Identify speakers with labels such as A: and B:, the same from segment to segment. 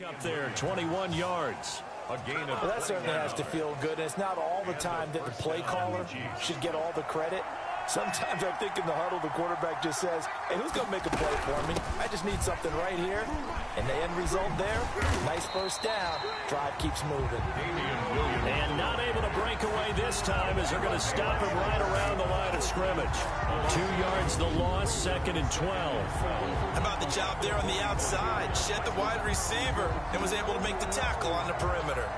A: Up there, 21 yards.
B: A gain of
C: well, that certainly has to feel good. And it's not all the time that the play caller should get all the credit. Sometimes I think in the huddle, the quarterback just says, hey, who's going to make a play for me? I just need something right here. And the end result there, nice first down. Drive keeps moving.
A: And not able to break away this time as they're going to stop him right around the line of scrimmage. 2 yards the loss, 2nd and 12.
D: How about the job there on the outside? Shed the wide receiver and was able to make the tackle on the perimeter.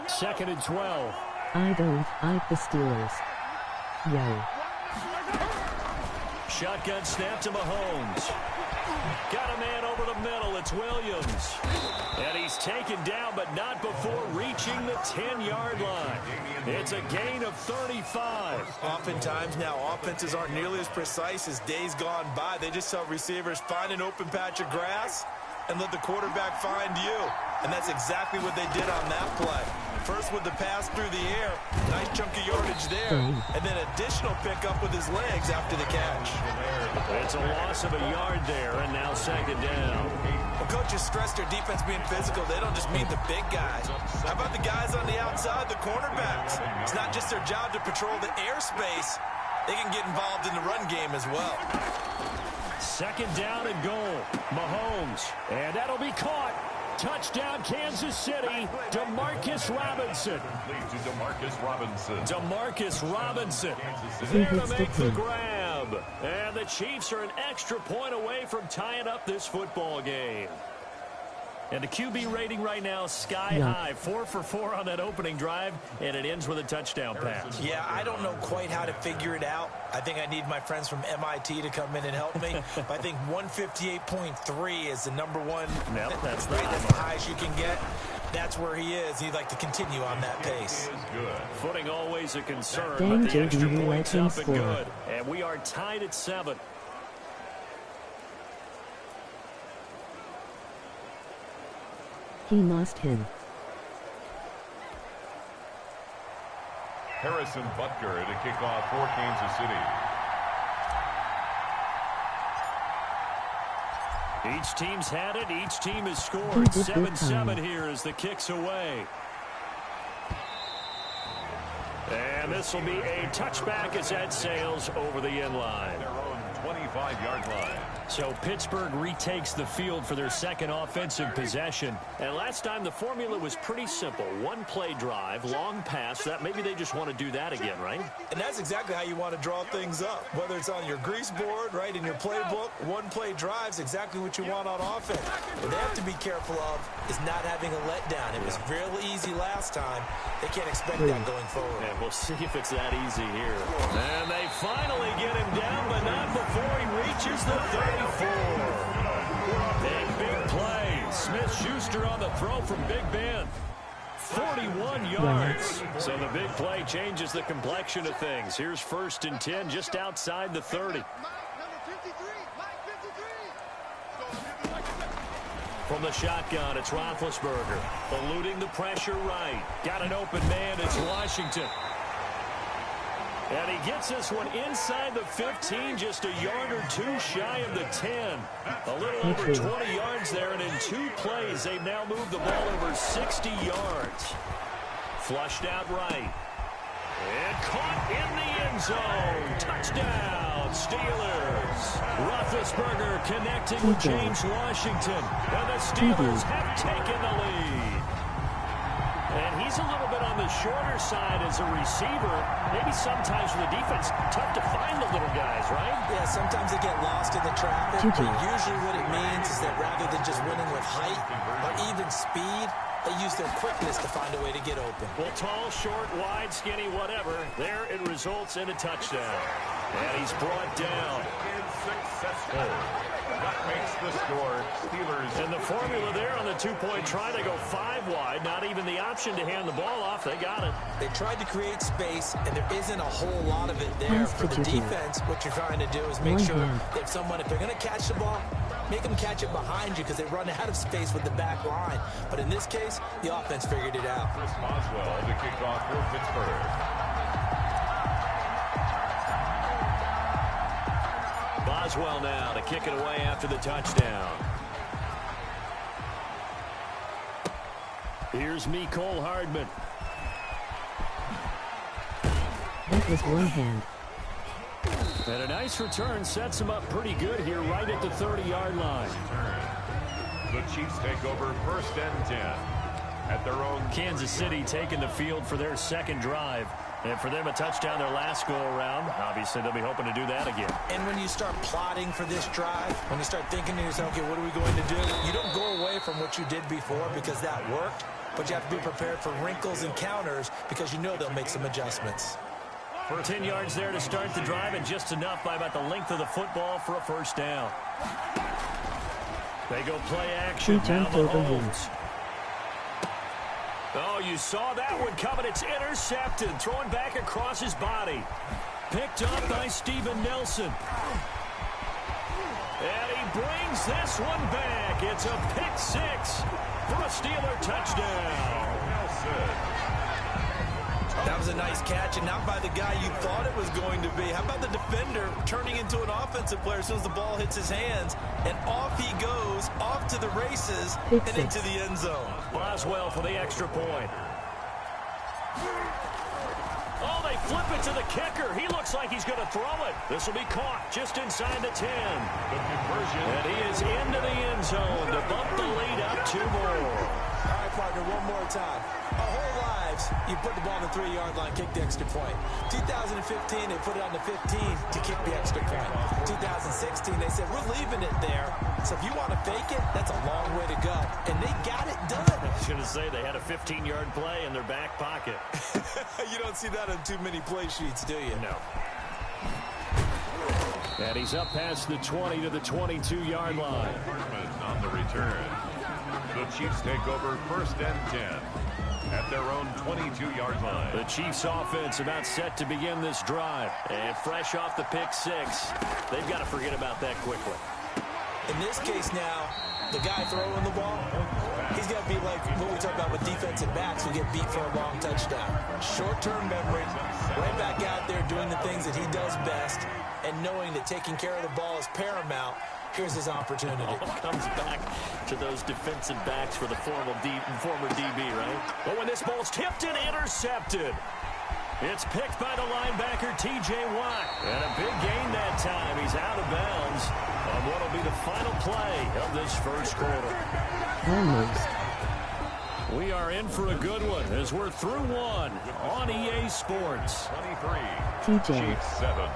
A: Second and 12.
E: I don't like the Steelers. Yo.
A: Shotgun snap to Mahomes. Got a man over the middle. It's Williams. And he's taken down, but not before reaching the 10-yard line. It's a gain of 35.
D: Oftentimes now, offenses aren't nearly as precise as days gone by. They just tell receivers, find an open patch of grass and let the quarterback find you. And that's exactly what they did on that play. First with the pass through the air, nice chunk of yardage there, and then additional pickup with his legs after the catch.
A: It's a loss of a yard there, and now 2nd down.
D: Well, coaches stress their defense being physical. They don't just mean the big guys. How about the guys on the outside, the cornerbacks? It's not just their job to patrol the airspace. They can get involved in the run game as well.
A: 2nd down and goal. Mahomes, and that'll be caught. Touchdown, Kansas City. Demarcus Robinson. Demarcus Robinson. There to make the grab. And the Chiefs are an extra point away from tying up this football game. And the QB rating right now, sky high. 4 for 4 on that opening drive, and it ends with a touchdown pass.
D: Yeah, I don't know quite how to figure it out. I think I need my friends from MIT to come in and help me. But I think 158.3 is the number one.
A: No, that's
D: right. That's the highest you can get. That's where he is. He'd like to continue on that pace.
A: Footing always a concern,
E: Dang,
A: but the extra
E: JD,
A: points up and good. And we are tied at 7.
E: He lost him.
B: Harrison Butker at a kickoff for Kansas City.
A: Each team's had it. Each team has scored. 7-7 here as the kick's away. And this will be a touchback as that sails over the end line.
B: Their own 25-yard line.
A: So Pittsburgh retakes the field for their second offensive possession. And last time the formula was pretty simple. One play drive, long pass. That maybe they just want to do that again, right?
D: And that's exactly how you want to draw things up. Whether it's on your grease board, right, in your playbook, one play drive's exactly what you want on offense. What they have to be careful of is not having a letdown. It was real easy last time. They can't expect that going forward.
A: And we'll see if it's that easy here. And they finally get him down, but not before he reaches the 34. Big play. Smith-Schuster on the throw from Big Ben. 41 yards. So the big play changes the complexion of things. Here's 1st and 10 just outside the 30. From the shotgun, it's Roethlisberger. Eluding the pressure right. Got an open man. It's Washington. And he gets this one inside the 15, just a yard or two shy of the 10. A little over 20 yards there, and in 2 plays, they've now moved the ball over 60 yards. Flushed out right. And caught in the end zone. Touchdown, Steelers. Roethlisberger connecting with James Washington. And the Steelers have taken the lead. And he's a little bit on the shorter side as a receiver. Maybe sometimes for the defense, tough to find the little guys, right?
D: Yeah, sometimes they get lost in the traffic. But usually what it means is that rather than just winning with height or even speed, they use their quickness to find a way to get open.
A: Well, tall, short, wide, skinny, whatever. There it results in a touchdown. And he's brought down.
B: makes the score. Steelers.
A: And the formula there on the two-point try to go 5 wide. Not even the option to hand the ball off. They got it.
D: They tried to create space, and there isn't a whole lot of it there.
E: Pass
D: For
E: to
D: the
E: Juju.
D: defense, what you're trying to do is make
E: One
D: sure
E: hand.
D: that if they're going to catch the ball, make them catch it behind you because they run out of space with the back line. But in this case, the offense figured it out.
B: Chris Boswell to kick off for Pittsburgh.
A: Boswell now to kick it away after the touchdown. Here's Mecole Hardman.
E: That was one hand.
A: And a nice return sets him up pretty good here right at the 30-yard line.
B: The Chiefs take over 1st and 10 at their own.
A: Kansas City taking the field for their second drive. And for them, a touchdown their last go-around. Obviously, they'll be hoping to do that again.
D: And when you start plotting for this drive, when you start thinking to yourself, okay, what are we going to do? You don't go away from what you did before because that worked, but you have to be prepared for wrinkles and counters because you know they'll make some adjustments.
A: 10 yards there to start the drive, and just enough by about the length of the football for a first down. They go play action.
E: He jumped
A: Now
E: over you.
A: Mahomes. Oh, you saw that one coming. It's intercepted. Throwing back across his body. Picked up by Steven Nelson. And he brings this one back. It's a pick 6 for a Steeler touchdown.
D: That was a nice catch, and not by the guy you thought it was going to be. How about the defender turning into an offensive player as soon as the ball hits his hands, and off he goes, off to the races,
E: Pick
D: and
E: six.
D: into the end zone.
A: Boswell for the extra point. Oh, they flip it to the kicker. He looks like he's going to throw it. This will be caught just inside the 10.
B: The conversion.
A: And he is into the end zone to bump the lead up 2 more.
D: All right, partner, one more time. Our whole lives, you put the ball on the 3-yard line, kick the extra point. 2015, they put it on the 15 to kick the extra point. 2016, they said, we're leaving it there. So if you want to fake it, that's a long way to go. And they got it done.
A: I was going to say they had a 15-yard play in their back pocket.
D: You don't see that on too many play sheets, do you?
A: No. And he's up past the 20 to the 22-yard line.
B: Hardman on the return. The Chiefs take over 1st and 10 at their own 22-yard line.
A: The Chiefs offense about set to begin this drive. And fresh off the pick 6, they've got to forget about that quickly.
D: In this case now, the guy throwing the ball, he's got to be like what we talk about with defensive backs who get beat for a long touchdown. Short-term memory, right back out there doing the things that he does best, and knowing that taking care of the ball is paramount. Here's his opportunity.
A: All comes back to those defensive backs for the former DB, right? But when this ball's tipped and intercepted, it's picked by the linebacker, T.J. Watt. And a big gain that time. He's out of bounds on what will be the final play of this first quarter.
E: Almost.
A: We are in for a good one as we're through one on EA Sports.
B: 23.
E: TJ.
B: Chiefs 7.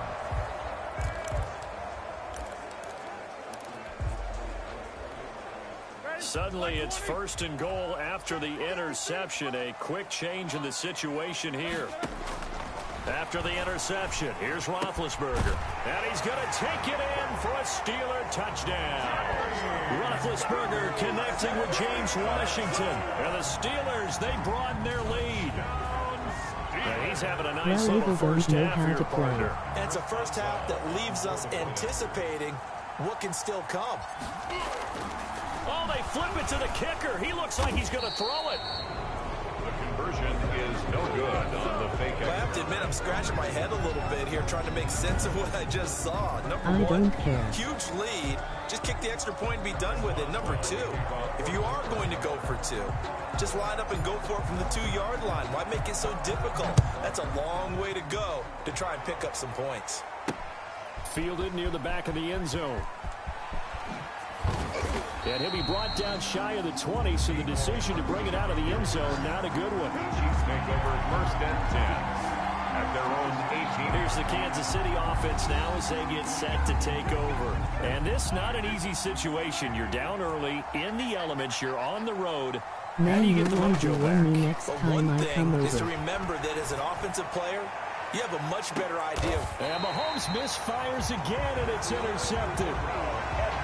A: Suddenly it's 1st and goal after the interception. A quick change in the situation here. After the interception, here's Roethlisberger. And he's going to take it in for a Steeler touchdown. Roethlisberger connecting with James Washington. And the Steelers, they broaden their lead. And he's having a nice
E: Now
A: little
E: Evo
A: first
E: don't know
A: half
E: how
A: here,
E: to play.
A: partner.
D: And it's a first half that leaves us anticipating what can still come.
A: Oh, they flip it to the kicker. He looks like he's going to throw it.
B: The conversion is no good on the fake.
D: I have to admit, I'm scratching my head a little bit here trying to make sense of what I just saw. Number
E: I
D: one,
E: don't care.
D: huge lead. Just kick the extra point and be done with it. Number 2, if you are going to go for 2, just line up and go for it from the 2-yard line. Why make it so difficult? That's a long way to go to try and pick up some points.
A: Fielded near the back of the end zone. And he'll be brought down shy of the 20, so the decision to bring it out of the end zone, not a good one.
B: Chiefs take over 1st and 10 at their own 18.
A: Here's the Kansas City offense now as they get set to take over. And this not an easy situation. You're down early, in the elements, you're on the road.
E: Now
A: How do you
E: you
A: get the
E: want to
A: mojo
E: warn me
A: back?
E: next
D: But
E: time
D: one
E: I
D: thing
E: come
D: is to
E: over.
D: remember that as an offensive player, you have a much better idea.
A: And Mahomes misfires again, and it's intercepted.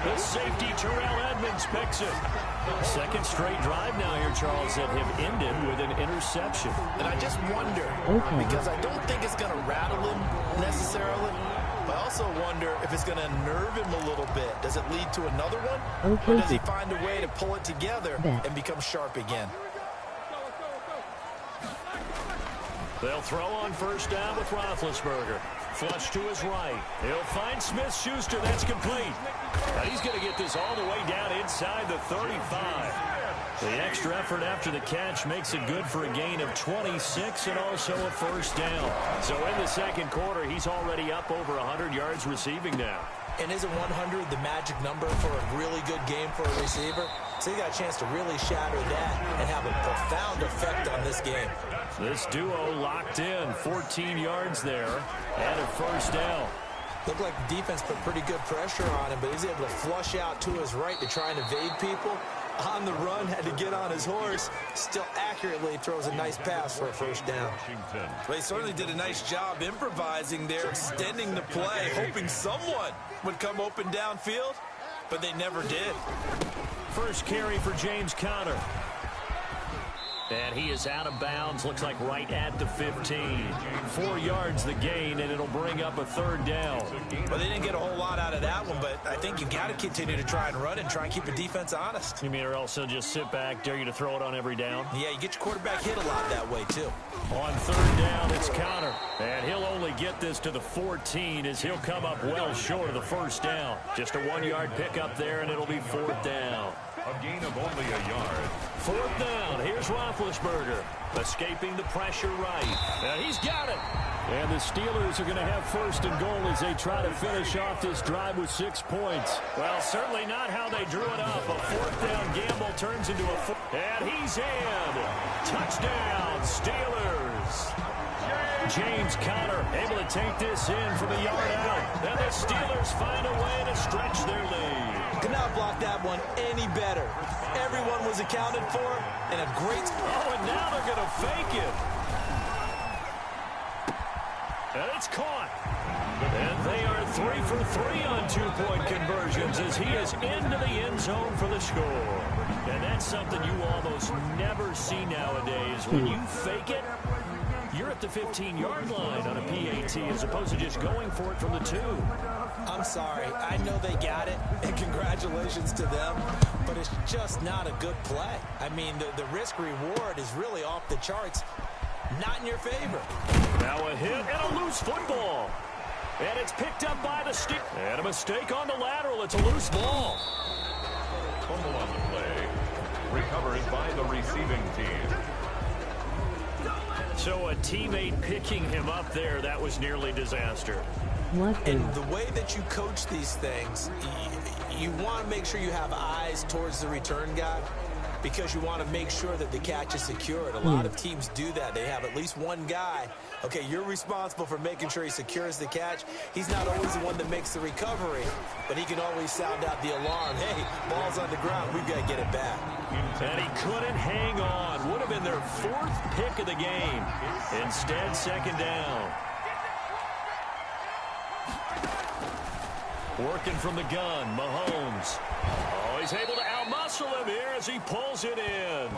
A: The safety, Terrell Edmonds, picks it. Second straight drive now here, Charles, that have ended with an interception.
D: And I just wonder, because I don't think it's going to rattle him necessarily, but I also wonder if it's going to nerve him a little bit. Does it lead to another one? Or does he find a way to pull it together and become sharp again?
A: They'll throw on first down with Roethlisberger. Flush to his right. He'll find Smith-Schuster. That's complete. Now he's going to get this all the way down inside the 35. The extra effort after the catch makes it good for a gain of 26 and also a first down. So in the second quarter, he's already up over 100 yards receiving now.
D: And isn't 100 the magic number for a really good game for a receiver? So you got a chance to really shatter that and have a profound effect on this game.
A: This duo locked in, 14 yards there, and a first down.
D: Looked like the defense put pretty good pressure on him, but he's able to flush out to his right to try and evade people. On the run, had to get on his horse. Still accurately throws a nice pass for a first down. Well, he certainly did a nice job improvising there, extending the play, hoping someone would come open downfield, but they never did.
A: First carry for James Conner. And he is out of bounds, looks like right at the 15. 4 yards the gain, and it'll bring up a third down.
D: Well, they didn't get a whole lot out of that one, but I think you got to continue to try and run and try and keep the defense honest.
A: You mean or also just sit back, dare you to throw it on every down?
D: Yeah, you get your quarterback hit a lot that way, too.
A: On third down, it's Conner. And he'll only get this to the 14 as he'll come up well short of the first down. Just a 1-yard pickup there, and it'll be fourth down.
B: A gain of only a yard.
A: Fourth down. Here's Roethlisberger. Escaping the pressure right. And he's got it. And the Steelers are going to have first and goal as they try to finish off this drive with 6 points. Well, certainly not how they drew it up. A fourth down gamble turns into a fourth. And he's in. Touchdown, Steelers. James Conner able to take this in from a yard out. And the Steelers find a way to stretch their lead.
D: Could not block that one any better. Everyone was accounted for, and a great...
A: Oh, and now they're going to fake it. And it's caught. And they are 3 for 3 on 2-point conversions as he is into the end zone for the score. And that's something you almost never see nowadays. When you fake it, you're at the 15-yard line on a PAT as opposed to just going for it from the 2.
D: I'm sorry. I know they got it, and congratulations to them, but it's just not a good play. I mean, the risk-reward is really off the charts. Not in your favor.
A: Now a hit and a loose football. And it's picked up by the stick. And a mistake on the lateral. It's a loose ball.
B: Fumble on the play. Recovered by the receiving team.
A: So a teammate picking him up there, that was nearly disaster.
D: And the way that you coach these things, you want to make sure you have eyes towards the return guy because you want to make sure that the catch is secured. A lot of teams do that. They have at least one guy. Okay, you're responsible for making sure he secures the catch. He's not always the one that makes the recovery, but he can always sound out the alarm. Hey, ball's on the ground. We've got to get it back.
A: And he couldn't hang on. Would have been their 4th pick of the game. Instead, second down. Working from the gun, Mahomes. Oh, he's able to outmuscle him here as he pulls it in.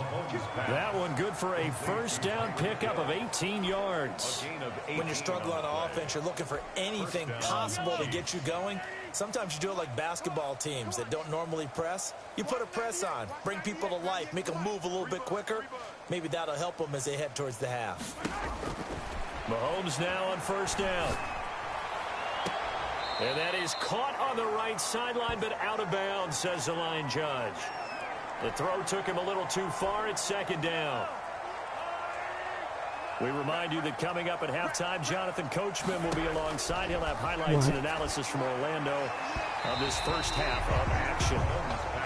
A: That one good for a first down pickup of 18 yards.
D: When you're struggling on offense, you're looking for anything possible to get you going. Sometimes you do it like basketball teams that don't normally press. You put a press on, bring people to life, make them move a little bit quicker. Maybe that'll help them as they head towards the half.
A: Mahomes now on first down. And that is caught on the right sideline, but out of bounds, says the line judge. The throw took him a little too far. It's second down. We remind you that coming up at halftime, Jonathan Coachman will be alongside. He'll have highlights and analysis from Orlando of this first half of action.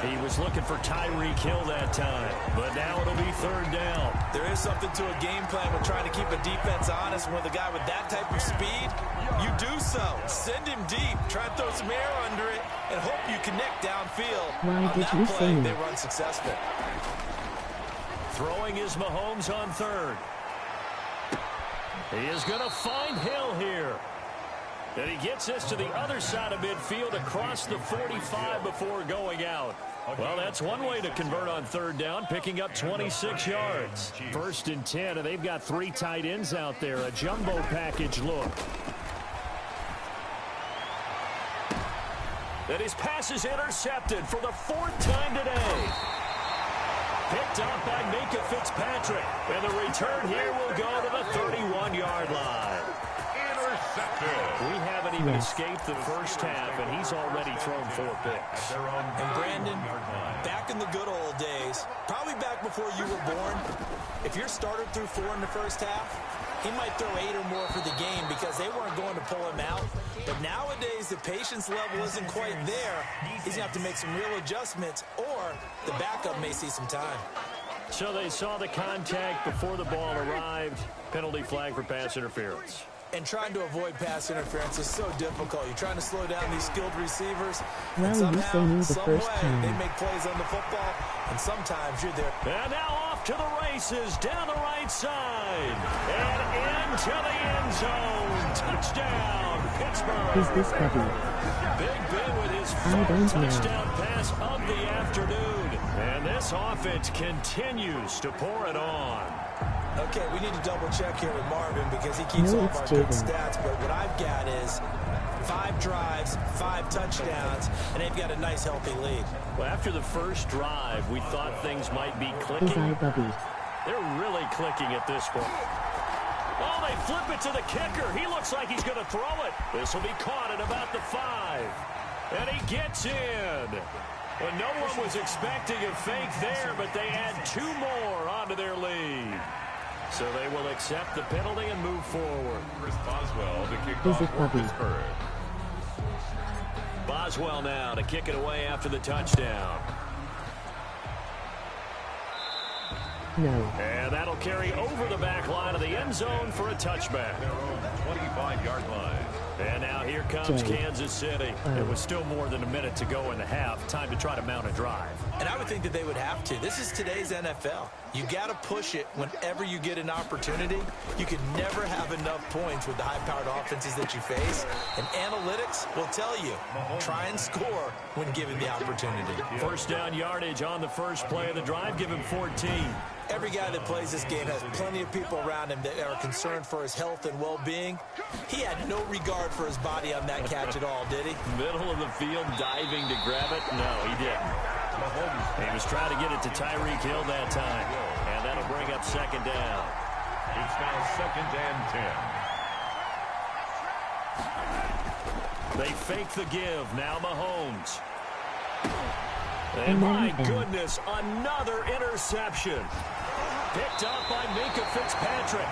A: He was looking for Tyreek Hill that time, but now it'll be third down.
D: There is something to a game plan with trying to keep a defense honest. With a guy with that type of speed, you do so. Send him deep. Try and throw some air under it and hope you connect downfield.
E: Why
D: on
E: did
D: that
E: you
D: play,
E: say
D: they were unsuccessful.
A: Throwing is Mahomes on third. He is going to find Hill here. And he gets this to the other side of midfield across the 45 before going out. Well, that's one way to convert on third down, picking up 26 yards. 1st and 10, and they've got 3 tight ends out there. A jumbo package look. And his pass is intercepted for the 4th time today. Picked up by Minka Fitzpatrick. And the return here will go to the 31-yard line. We haven't even escaped the first half, and he's already thrown 4 picks.
D: And Brandon, back in the good old days, probably back before you were born, if your starter threw 4 in the first half, he might throw 8 or more for the game because they weren't going to pull him out. But nowadays, the patience level isn't quite there. He's going to have to make some real adjustments, or the backup may see some time.
A: So they saw the contact before the ball arrived. Penalty flag for pass interference.
D: And trying to avoid pass interference is so difficult. You're trying to slow down these skilled receivers.
E: Well,
D: and somehow, some way,
E: time.
D: they make plays on the football, and sometimes you're there.
A: And now off to the races, down the right side. And into the end zone. Touchdown, Pittsburgh.
E: Is this heavy?
A: Big Ben with his 4th touchdown pass of the afternoon. And this offense continues to pour it on.
D: Okay, we need to double check here with Marvin because he keeps all of our good stats. But what I've got is 5 drives, 5 touchdowns, and they've got a nice, healthy lead.
A: Well, after the first drive, we thought things might be clicking. They're really clicking at this point. Oh, they flip it to the kicker. He looks like he's going to throw it. This will be caught at about the 5. And he gets in. Well, no one was expecting a fake there, but they add 2 more onto their lead. So they will accept the penalty and move forward.
B: Chris Boswell to kick off for Pittsburgh.
A: Boswell now to kick it away after the touchdown.
E: No.
A: And that'll carry over the back line of the end zone for a touchback.
B: 25-yard line.
A: And now here comes Kansas City. It was still more than a minute to go in the half. Time to try to mount a drive.
D: And I would think that they would have to. This is today's NFL. You got to push it whenever you get an opportunity. You can never have enough points with the high-powered offenses that you face. And analytics will tell you, try and score when given the opportunity.
A: 1st down yardage on the first play of the drive. Give him 14.
D: Every guy that plays this game has plenty of people around him that are concerned for his health and well-being. He had no regard for his body on that catch at all, did he?
A: Middle of the field, diving to grab it. No, he didn't. He was trying to get it to Tyreek Hill that time. And that'll bring up 2nd down.
B: It's now 2nd and 10.
A: They fake the give. Now Mahomes. And my goodness, another interception. Picked up by Minka Fitzpatrick.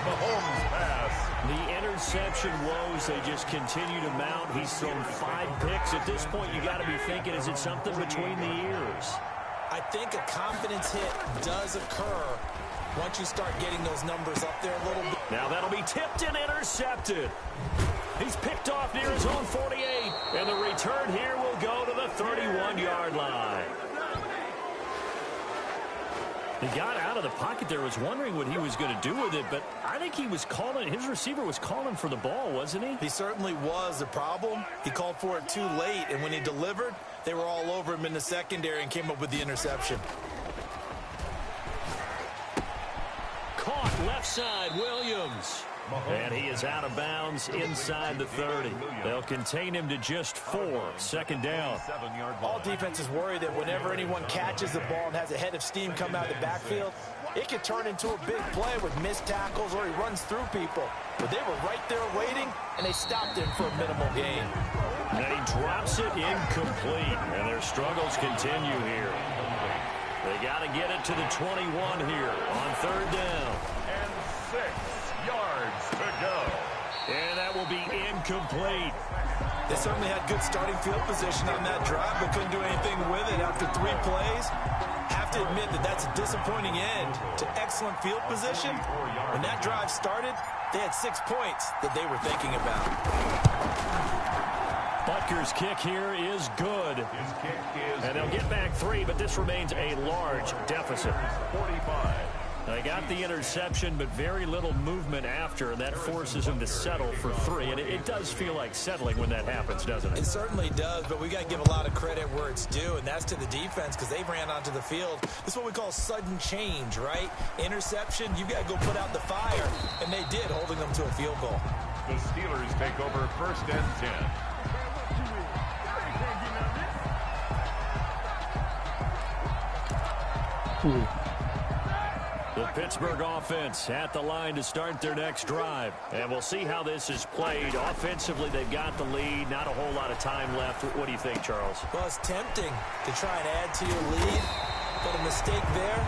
B: Mahomes pass.
A: The interception woes, they just continue to mount. He's thrown 5 picks. At this point, you got to be thinking, is it something between the ears?
D: I think a confidence hit does occur once you start getting those numbers up there a little bit.
A: Now that'll be tipped and intercepted. He's picked off near his own 48. And the return here will go to the 31-yard line. He got out of the pocket there, was wondering what he was going to do with it, but I think he was calling, his receiver was calling for the ball, wasn't he?
D: He certainly was. The problem, he called for it too late, and when he delivered, they were all over him in the secondary and came up with the interception.
A: Caught left side, Williams. And he is out of bounds inside the 30. They'll contain him to just 4. 2nd down.
D: All defenses worry that whenever anyone catches the ball and has a head of steam come out of the backfield, it could turn into a big play with missed tackles or he runs through people. But they were right there waiting, and they stopped him for a minimal gain.
A: And he drops it incomplete, and their struggles continue here. They got to get it to the 21 here on 3rd down.
B: And 6 yards to go.
A: And that will be incomplete.
D: They certainly had good starting field position on that drive, but couldn't do anything with it after 3 plays. Have to admit that that's a disappointing end to excellent field position. When that drive started, they had 6 points that they were thinking about.
A: Butker's kick here is good.
B: His kick is
A: and they'll get back 3, but this remains a large deficit.
B: 45.
A: They got the interception, but very little movement after, and that forces him to settle for 3. And it does feel like settling when that happens, doesn't it?
C: It certainly does, but we got to give a lot of credit where it's due, and that's to the defense because they ran onto the field. This is what we call sudden change, right? Interception, you got to go put out the fire, and they did, holding them to a field goal.
B: The Steelers take over 1st and 10.
A: The Pittsburgh offense at the line to start their next drive. And we'll see how this is played. Offensively, they've got the lead. Not a whole lot of time left. What do you think, Charles?
C: Well, it's tempting to try and add to your lead, but a mistake there,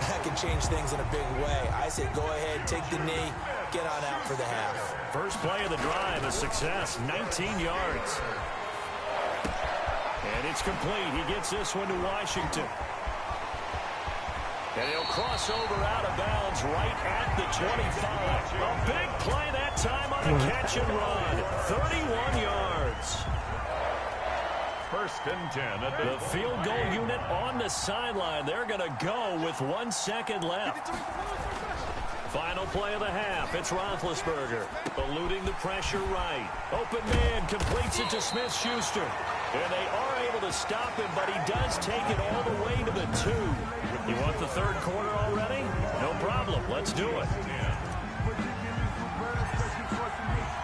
C: that can change things in a big way. I say go ahead, take the knee, get on out for the half.
A: First play of the drive, a success, 19 yards. And it's complete. He gets this one to Washington. And he'll cross over out of bounds right at the 25. A big play that time on a catch and run. 31 yards.
B: 1st and 10.
A: The field goal unit on the sideline. They're going to go with 1 second left. Final play of the half. It's Roethlisberger eluding the pressure right. Open man completes it to Smith-Schuster. And they are able to stop him, but he does take it all the way to the 2. You want the 3rd quarter already? No problem. Let's do it.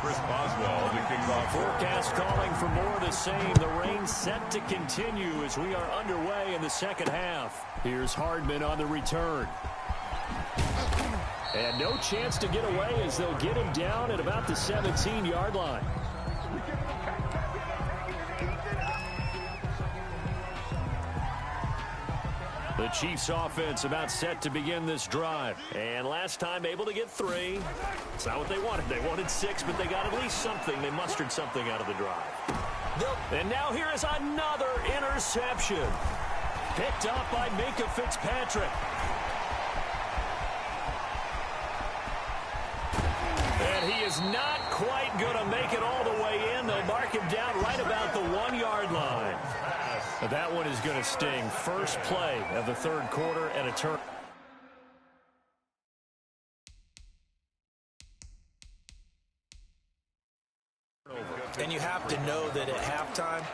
B: Chris Boswell to kick off.
A: Forecast calling for more of the same. The rain set to continue as we are underway in the second half. Here's Hardman on the return. And no chance to get away as they'll get him down at about the 17-yard line. The Chiefs offense about set to begin this drive. And last time able to get 3. It's not what they wanted. They wanted 6, but they got at least something. They mustered something out of the drive. And now here is another interception. Picked up by Minkah Fitzpatrick. And he is not quite going to make it all the way in. They'll mark him down right about the 1-yard line. That one is going to sting. First play of the 3rd quarter and a turn.
C: And you have to know that at halftime,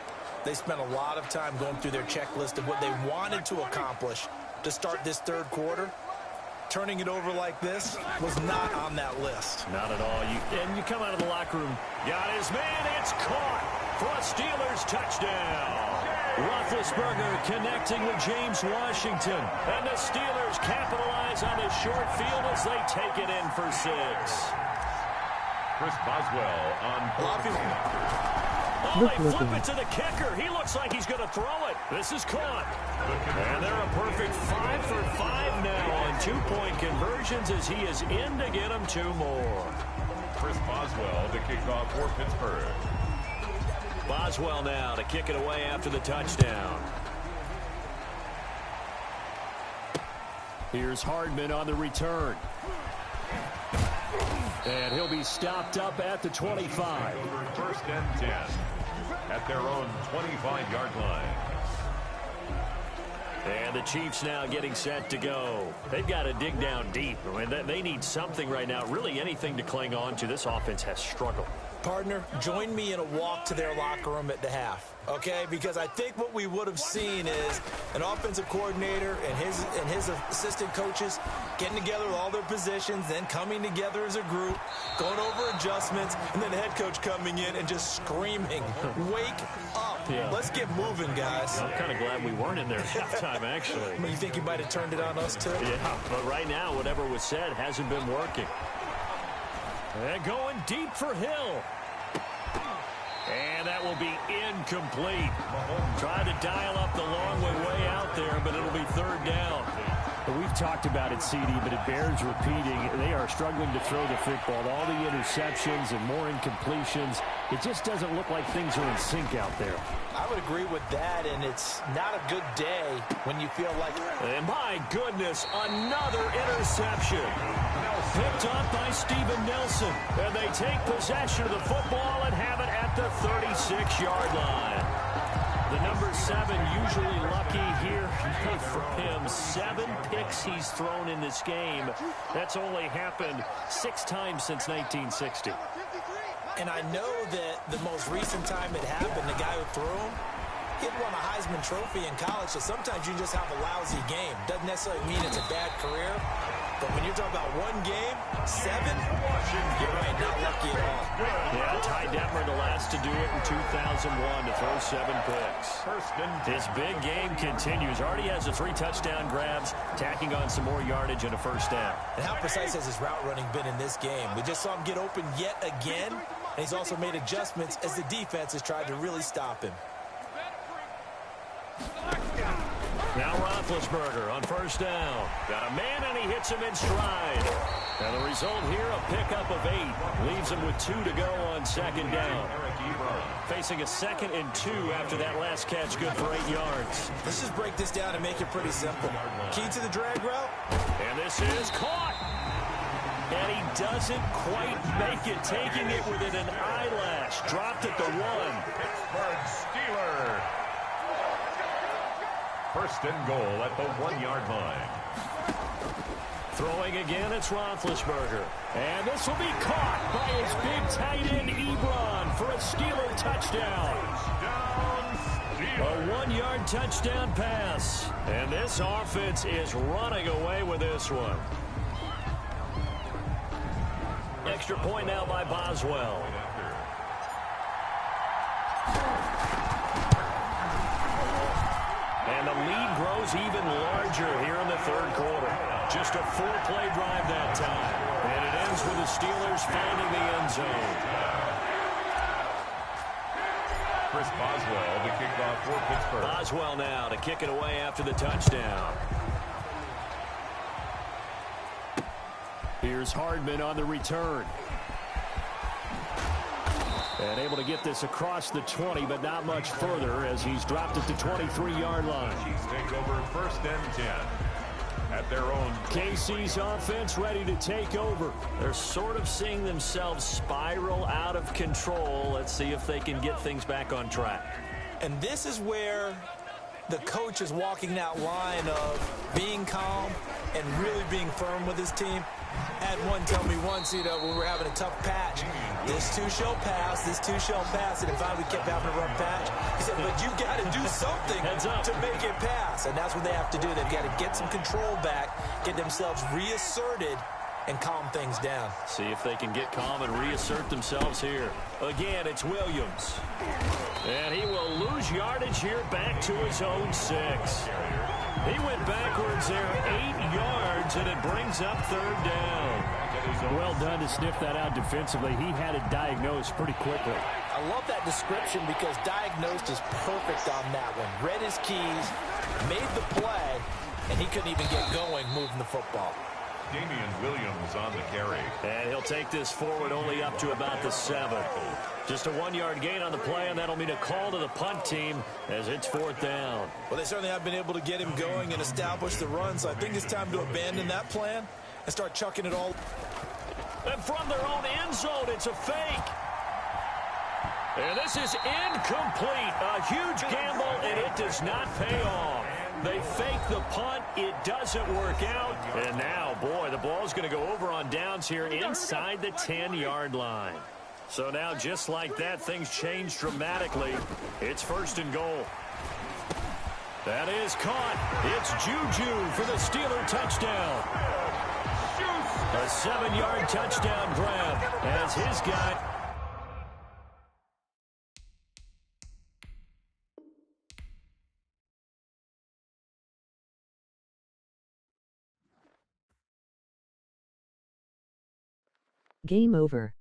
C: they spent a lot of time going through their checklist of what they wanted to accomplish to start this 3rd quarter. Turning it over like this was not on that list.
A: Not at all. And you come out of the locker room. Got his man. It's caught for a Steelers touchdown. Roethlisberger connecting with James Washington. And the Steelers capitalize on the short field as they take it in for 6.
B: Chris Boswell on
A: Oh, they flip it to the kicker. He looks like he's going to throw it. This is caught. And they're a perfect 5 for 5 now on 2-point conversions as he is in to get them 2 more.
B: Chris Boswell to kick off for Pittsburgh.
A: Boswell now to kick it away after the touchdown. Here's Hardman on the return. And he'll be stopped up at the 25.
B: 1st and 10 at their own 25-yard line.
A: And the Chiefs now getting set to go. They've got to dig down deep. I mean, they need something right now, really anything to cling on to. This offense has struggled.
C: Partner, join me in a walk to their locker room at the half, okay? Because I think what we would have seen is an offensive coordinator and his assistant coaches getting together with all their positions, then coming together as a group, going over adjustments, and then the head coach coming in and just screaming, wake up. Yeah. Let's get moving, guys.
A: I'm kind of glad we weren't in there at halftime, actually.
C: You think you might have turned it on us, too?
A: Yeah, but right now, whatever was said hasn't been working. And going deep for Hill. And that will be incomplete. Tried to dial up the long way out there, but it'll be 3rd down. But we've talked about it, CD, but it bears repeating. They are struggling to throw the football. All the interceptions and more incompletions. It just doesn't look like things are in sync out there.
C: I would agree with that, and it's not a good day when you feel like...
A: And my goodness, another interception. Picked up by Steven Nelson. And they take possession of the football and have it at the 36-yard line. The number 7 usually lucky here for him. 7 picks he's thrown in this game. That's only happened 6 times since 1960.
C: And I know that the most recent time it happened, the guy who threw him, he had won a Heisman Trophy in college, so sometimes you just have a lousy game. Doesn't necessarily mean it's a bad career, but when you're talking about one game, 7, you're right, not lucky at all.
A: Yeah, Ty Detmer the last to do it in 2001 to throw 7 picks. This big game continues. Already has the 3 touchdown grabs, tacking on some more yardage and a first down.
C: And how precise has his route running been in this game? We just saw him get open yet again, and he's also made adjustments as the defense has tried to really stop him.
A: Now Roethlisberger on first down. Got a man, and he hits him in stride. And the result here, a pickup of 8. Leaves him with 2 to go on second down. Facing a 2nd and 2 after that last catch, good for 8 yards.
C: Let's just break this down and make it pretty simple. Key to the drag route.
A: And this is caught. And he doesn't quite make it, taking it within an eyelash. Dropped at the 1.
B: Pittsburgh Steelers. First and goal at the 1-yard line.
A: Throwing again, it's Roethlisberger. And this will be caught by his big tight end, Ebron, for a Steeler touchdown. A 1-yard touchdown pass. And this offense is running away with this one. Extra point now by Boswell. And the lead grows even larger here in the 3rd quarter. Just a 4-play drive that time. And it ends with the Steelers finding the end zone.
B: Chris Boswell to kick off for Pittsburgh.
A: Boswell now to kick it away after the touchdown. Here's Hardman on the return. And able to get this across the 20, but not much further as he's dropped it to 23-yard line.
B: Chiefs take over first and 10 at their own.
A: KC's offense ready to take over. They're sort of seeing themselves spiral out of control. Let's see if they can get things back on track.
C: And this is where the coach is walking that line of being calm and really being firm with his team. Had one tell me once, when we were having a tough patch, this too shall pass, this too shall pass, and finally we kept having a rough patch. He said, but you've got to do something to make it pass, and that's what they have to do. They've got to get some control back, get themselves reasserted, and calm things down.
A: See if they can get calm and reassert themselves here. Again, it's Williams. And he will lose yardage here back to his own 6. He went backwards there 8 yards, and it brings up 3rd down. Well done to sniff that out defensively. He had it diagnosed pretty quickly.
C: I love that description because diagnosed is perfect on that one. Read his keys, made the play, and he couldn't even get going moving the football.
B: Damian Williams on the carry.
A: And he'll take this forward only up to about the 7. Just a 1-yard gain on the play, and that'll mean a call to the punt team as it's 4th down.
C: Well, they certainly have been able to get him going and establish the run, so I think it's time to abandon that plan and start chucking it all.
A: And from their own end zone, it's a fake. And this is incomplete. A huge gamble, and it does not pay off. They fake the punt. It doesn't work out. And now, boy, the ball's going to go over on downs here inside the 10-yard line. So now, just like that, things change dramatically. It's 1st and goal. That is caught. It's Juju for the Steeler touchdown. A 7-yard touchdown grab as his guy.
E: Game over.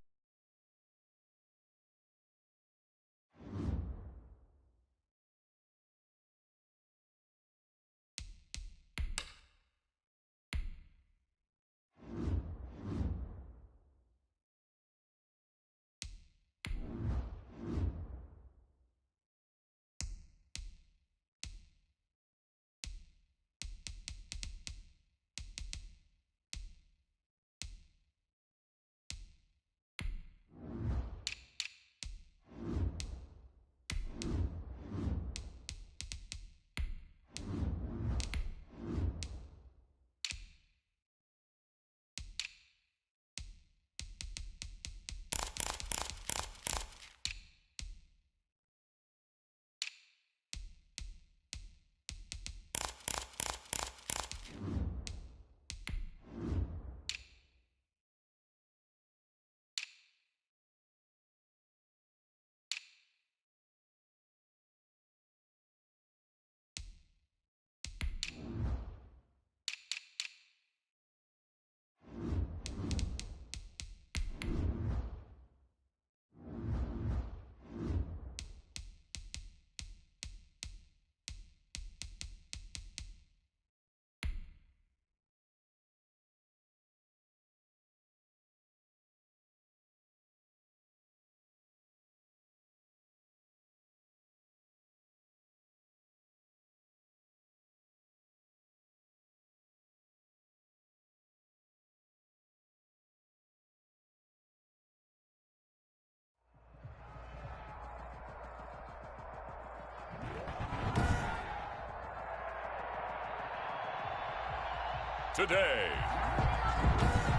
B: today.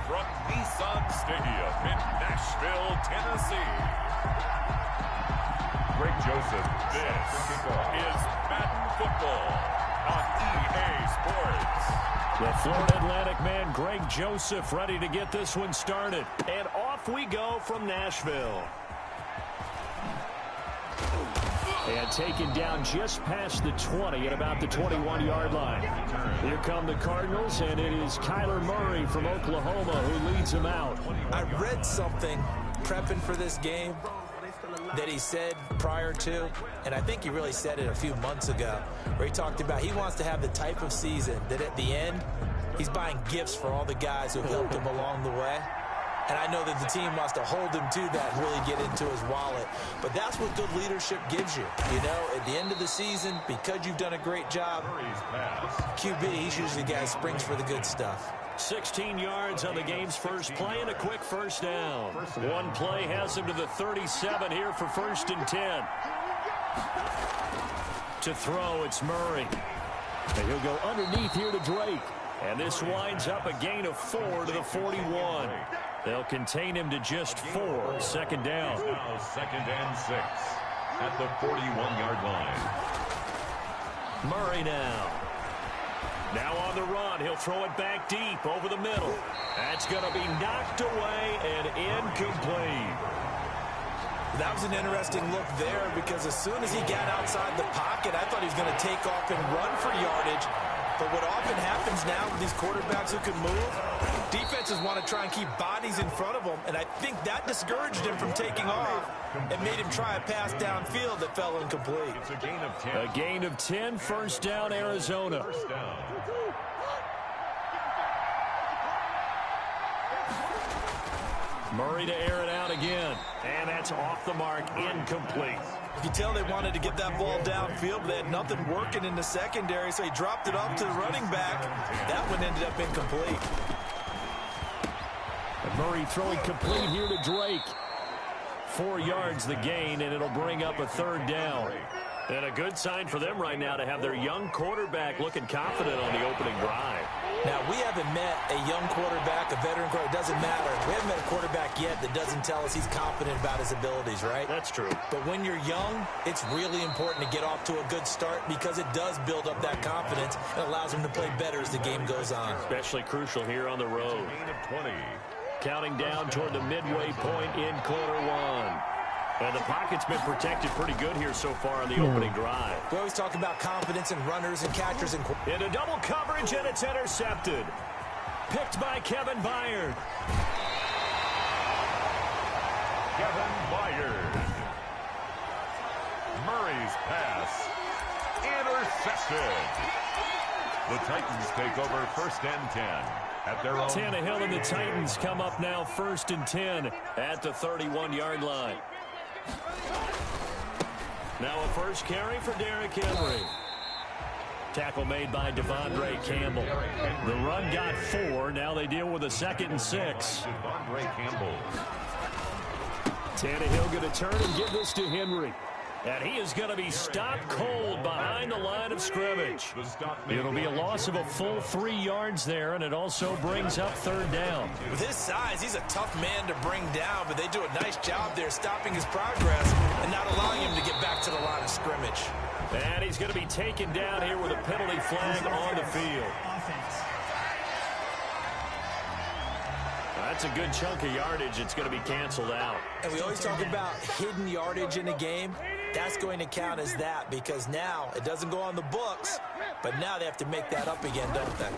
B: From Nissan Stadium in Nashville, Tennessee. Greg Joseph, this is Madden Football on EA Sports.
A: The Florida Atlantic man, Greg Joseph, ready to get this one started. And off we go from Nashville. And taken down just past the 20 at about the 21-yard line. Here come the Cardinals, and it is Kyler Murray from Oklahoma who leads them out.
C: I read something prepping for this game that he said prior to, and I think he really said it a few months ago, where he talked about he wants to have the type of season that at the end, he's buying gifts for all the guys who have helped him along the way. And I know that the team wants to hold him to that and really get into his wallet. But that's what good leadership gives you. You know, at the end of the season, because you've done a great job, QB, he's usually the guy who springs for the good stuff.
A: 16 yards on the game's first play and a quick first down. One play has him to the 37 here for 1st and 10. To throw, it's Murray. And he'll go underneath here to Drake. And this winds up a gain of 4 to the 41. They'll contain him to just 4. 2nd down.
B: Now 2nd and 6 at the 41-yard line.
A: Murray now. Now on the run. He'll throw it back deep over the middle. That's going to be knocked away and incomplete.
C: That was an interesting look there because as soon as he got outside the pocket, I thought he was going to take off and run for yardage. But what often happens now with these quarterbacks who can move, defenses want to try and keep bodies in front of them, and I think that discouraged him from taking off and made him try a pass downfield that fell incomplete.
B: It's a gain of 10.
A: A gain of 10, 1st down, Arizona.
B: First down.
A: Murray to air it out again, and that's off the mark, incomplete.
C: You can tell they wanted to get that ball downfield, but they had nothing working in the secondary, so he dropped it up to the running back. That one ended up incomplete.
A: And Murray throwing complete here to Drake. 4 yards the gain, and it'll bring up a 3rd down. And a good sign for them right now to have their young quarterback looking confident on the opening drive.
C: Now, we haven't met a young quarterback, a veteran quarterback. It doesn't matter. We haven't met a quarterback yet that doesn't tell us he's confident about his abilities, right?
A: That's true.
C: But when you're young, it's really important to get off to a good start because it does build up that confidence and allows him to play better as the game goes on.
A: Especially crucial here on the road.
B: Gain of 20.
A: Counting down toward the midway point in quarter 1. And the pocket's been protected pretty good here so far on the opening drive.
C: We always talk about confidence in runners and catchers.
A: Into double coverage, and it's intercepted. Picked by Kevin Byard.
B: Kevin Byard. Murray's pass. Intercepted. The Titans take over 1st and 10 at their own.
A: Tannehill and the Titans come up now 1st and 10 at the 31-yard line. Now a first carry for Derrick Henry. Tackle made by Devondre Campbell. The run got 4. Now they deal with a 2nd and 6.
B: Devondre Campbell.
A: Tannehill going to turn and give this to Henry. And he is going to be stopped cold behind the line of scrimmage. It'll be a loss of a full 3 yards there, and it also brings up 3rd down.
C: With his size, he's a tough man to bring down, but they do a nice job there stopping his progress and not allowing him to get back to the line of scrimmage.
A: And he's going to be taken down here with a penalty flag on the field. That's a good chunk of yardage. It's going to be canceled out.
C: And we always talk about hidden yardage in a game. That's going to count as that because now it doesn't go on the books, but now they have to make that up again, don't they?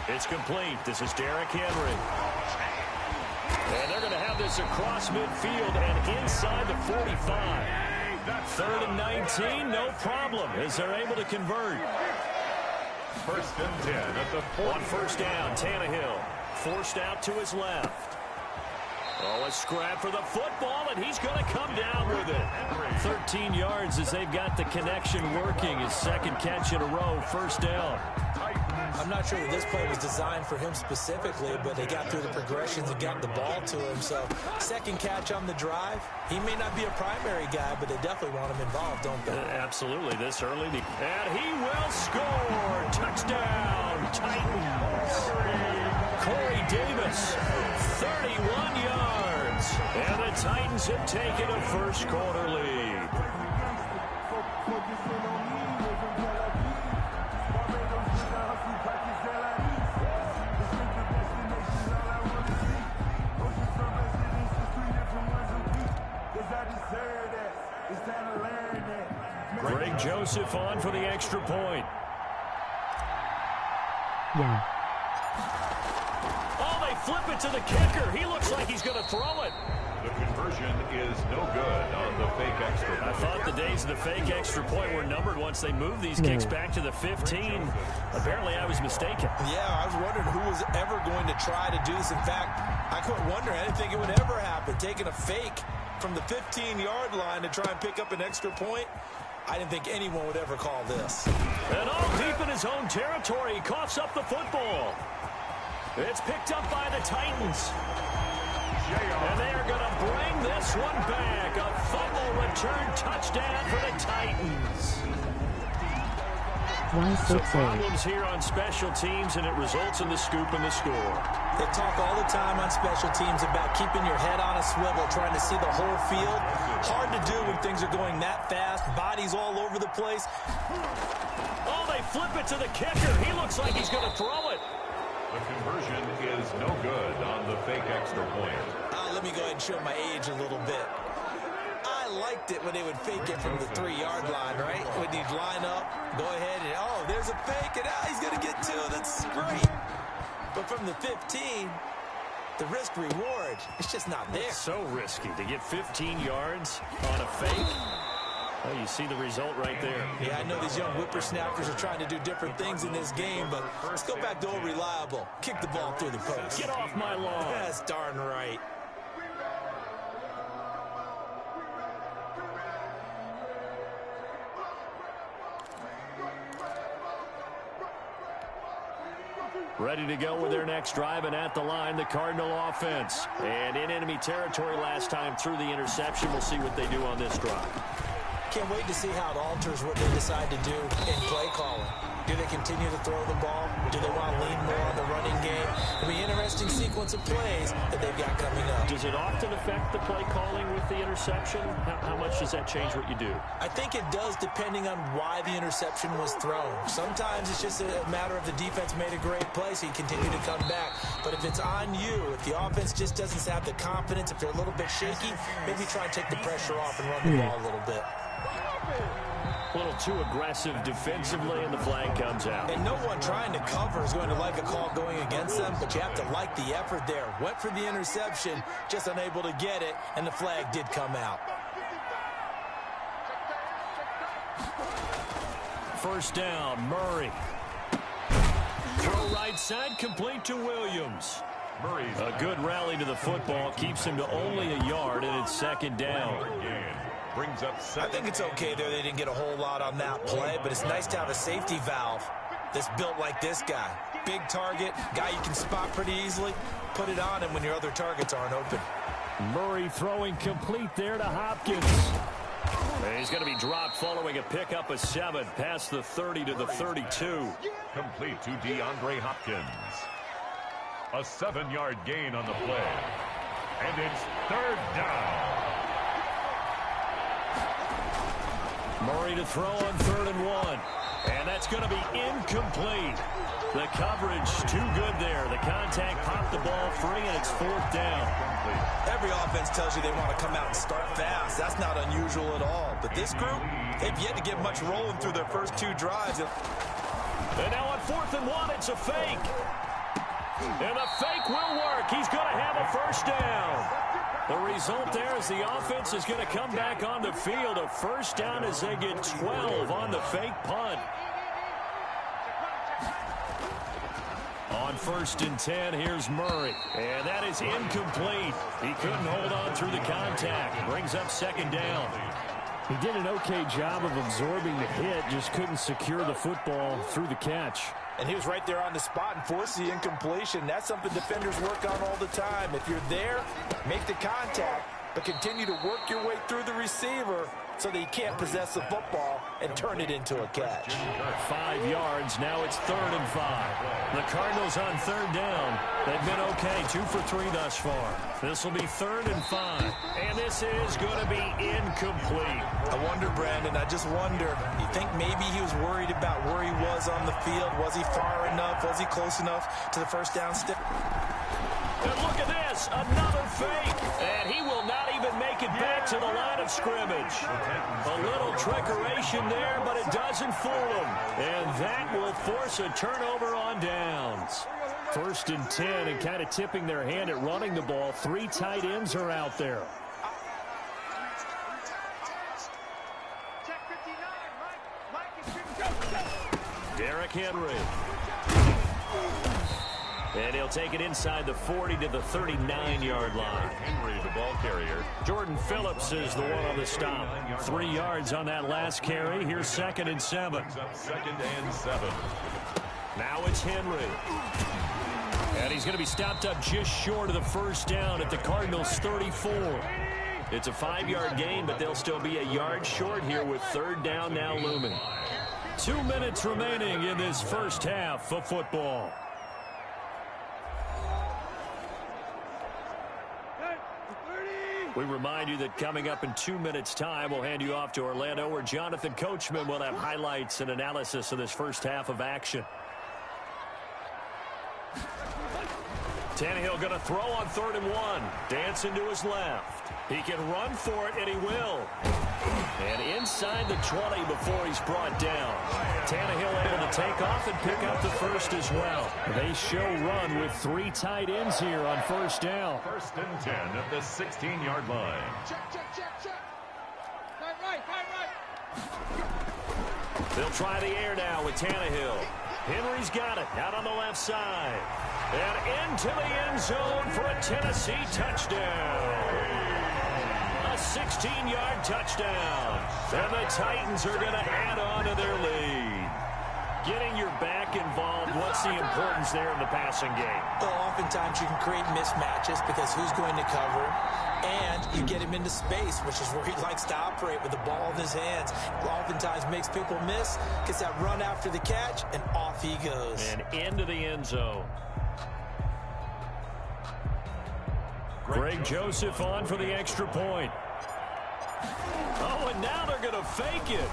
A: It's complete. This is Derrick Henry. And they're going to have this across midfield and inside the 45. 3rd and 19, no problem as they're able to convert.
B: 1st and 10 at the 40.
A: On 1st down, Tannehill forced out to his left. Oh, a scrap for the football, and he's going to come down with it. 13 yards as they've got the connection working. His 2nd catch in a row, 1st down.
B: Titans
C: I'm not sure that this play was designed for him specifically, but they got through the progressions and got the ball to him. So second catch on the drive. He may not be a primary guy, but they definitely want him involved, don't they?
A: Absolutely, this early. And he will score. Touchdown, Titans. Corey Davis, 31 yards. And the Titans have taken a first quarter lead. Greg Joseph on for the extra point.
E: Yeah.
A: Oh, they flip it to the kicker. He looks like he's going to throw it.
B: The conversion is no good on the fake extra point.
A: I thought the days of the fake extra point were numbered once they moved these kicks back to the 15. Apparently, I was mistaken.
C: Yeah, I was wondering who was ever going to try to do this. In fact, I couldn't wonder. I didn't think it would ever happen. Taking a fake from the 15-yard line to try and pick up an extra point. I didn't think anyone would ever call this.
A: And all deep in his own territory, he coughs up the football. It's picked up by the Titans. And they are going to bring this one back. A fumble return touchdown for the Titans. Some problems here on special teams, and it results in the scoop and the score.
C: They talk all the time on special teams about keeping your head on a swivel, trying to see the whole field. Hard to do when things are going that fast, bodies all over the place.
A: Oh, they flip it to the kicker. He looks like he's going to throw it.
B: The conversion is no good on the fake extra point.
C: Let me go ahead and show my age a little bit. I liked it when they would fake it from the 3-yard line, right? When you'd line up, go ahead and, oh, there's a fake, and he's going to get 2. That's great. But from the 15, the risk-reward, it's just not there.
A: It's so risky to get 15 yards on a fake. Well, you see the result right there.
C: Yeah, I know these young whippersnappers are trying to do different things in this game, but let's go back to old reliable. Kick the ball through the post.
A: Get off my lawn.
C: That's darn right.
A: Ready to go with their next drive, and at the line, the Cardinal offense. And in enemy territory last time through the interception. We'll see what they do on this drive.
C: Can't wait to see how it alters what they decide to do in play calling. Do they continue to throw the ball? Do they want to lean more on the running game? It'll be an interesting sequence of plays that they've got coming up.
A: Does it often affect the play calling with the interception? How much does that change what you do?
C: I think it does, depending on why the interception was thrown. Sometimes it's just a matter of the defense made a great play, so you continue to come back. But if it's on you, if the offense just doesn't have the confidence, if they're a little bit shaky, maybe try and take the pressure off and run the ball a little bit.
A: A little too aggressive defensively, and the flag comes out.
C: And no one trying to cover is going to like a call going against them, but you have to like the effort there. Went for the interception, just unable to get it, and the flag did come out.
A: First down, Murray. Throw right side, complete to Williams.
B: Murray's
A: a good rally to the football, keeps him to only a yard, and it's second down.
B: Brings up
C: I think it's okay there. They didn't get a whole lot on that play, but it's nice to have a safety valve that's built like this guy. Big target, guy you can spot pretty easily. Put it on him when your other targets aren't open.
A: Murray throwing complete there to Hopkins. And he's going to be dropped following a pickup of 7 past the 30 to the 32.
B: Complete to DeAndre Hopkins. A 7-yard gain on the play. And it's third down.
A: Murray to throw on 3rd and 1. And that's going to be incomplete. The coverage too good there. The contact popped the ball free, and it's 4th down.
C: Every offense tells you they want to come out and start fast. That's not unusual at all. But this group, they've yet to get much rolling through their first 2 drives.
A: And now on 4th and 1, it's a fake. And the fake will work. He's going to have a first down. The result there is the offense is going to come back on the field. A first down as they get 12 on the fake punt. On 1st and 10, here's Murray. And that is incomplete. He couldn't hold on through the contact. Brings up 2nd down. He did an okay job of absorbing the hit, just couldn't secure the football through the catch.
C: And he was right there on the spot and forced the incompletion. That's something defenders work on all the time. If you're there, make the contact, but continue to work your way through the receiver so that you can't possess the football and turn it into a catch.
A: 5 yards. Now it's 3rd and 5. The Cardinals on 3rd down. They've been okay. 2 for 3 thus far. This will be 3rd and 5. And this is going to be incomplete.
D: I wonder, Brandon, I just wonder, you think maybe he was worried about where he was on the field? Was he far enough? Was he close enough to the first down step?
A: And look at this, another fake. And he will not even make it back to the line of scrimmage. A little trickeration there, but it doesn't fool him. And that will force a turnover on downs. 1st and 10, and kind of tipping their hand at running the ball. 3 tight ends are out there. Derrick Henry. And he'll take it inside the 40 to the 39-yard line.
B: Henry, the ball carrier.
A: Jordan Phillips is the one on the stop. 3 yards on that last carry. Here's 2nd and 7.
B: 2nd and 7.
A: Now it's Henry. And he's going to be stopped up just short of the first down at the Cardinals' 34. It's a 5-yard gain, but they'll still be a yard short here with 3rd down now looming. 2 minutes remaining in this first half of football. We remind you that coming up in 2 minutes' time, we'll hand you off to Orlando, where Jonathan Coachman will have highlights and analysis of this first half of action. Tannehill going to throw on 3rd and 1. Dancing to his left. He can run for it, and he will. And inside the 20 before he's brought down. Tannehill able to take off and pick up the first as well. They show run with 3 tight ends here on 1st down.
B: 1st and 10 at the 16-yard line.
F: Check. Right.
A: They'll try the air now with Tannehill. Henry's got it out on the left side. And into the end zone for a Tennessee touchdown. A 16-yard touchdown. And the Titans are going to add on to their lead. Getting your back involved, what's the importance there in the passing game?
D: Well, oftentimes you can create mismatches because who's going to cover, and you get him into space, which is where he likes to operate with the ball in his hands. Oftentimes makes people miss, gets that run after the catch, and off he goes.
A: And into the end zone. Greg Joseph on for the extra point. Oh, and now they're going to fake it.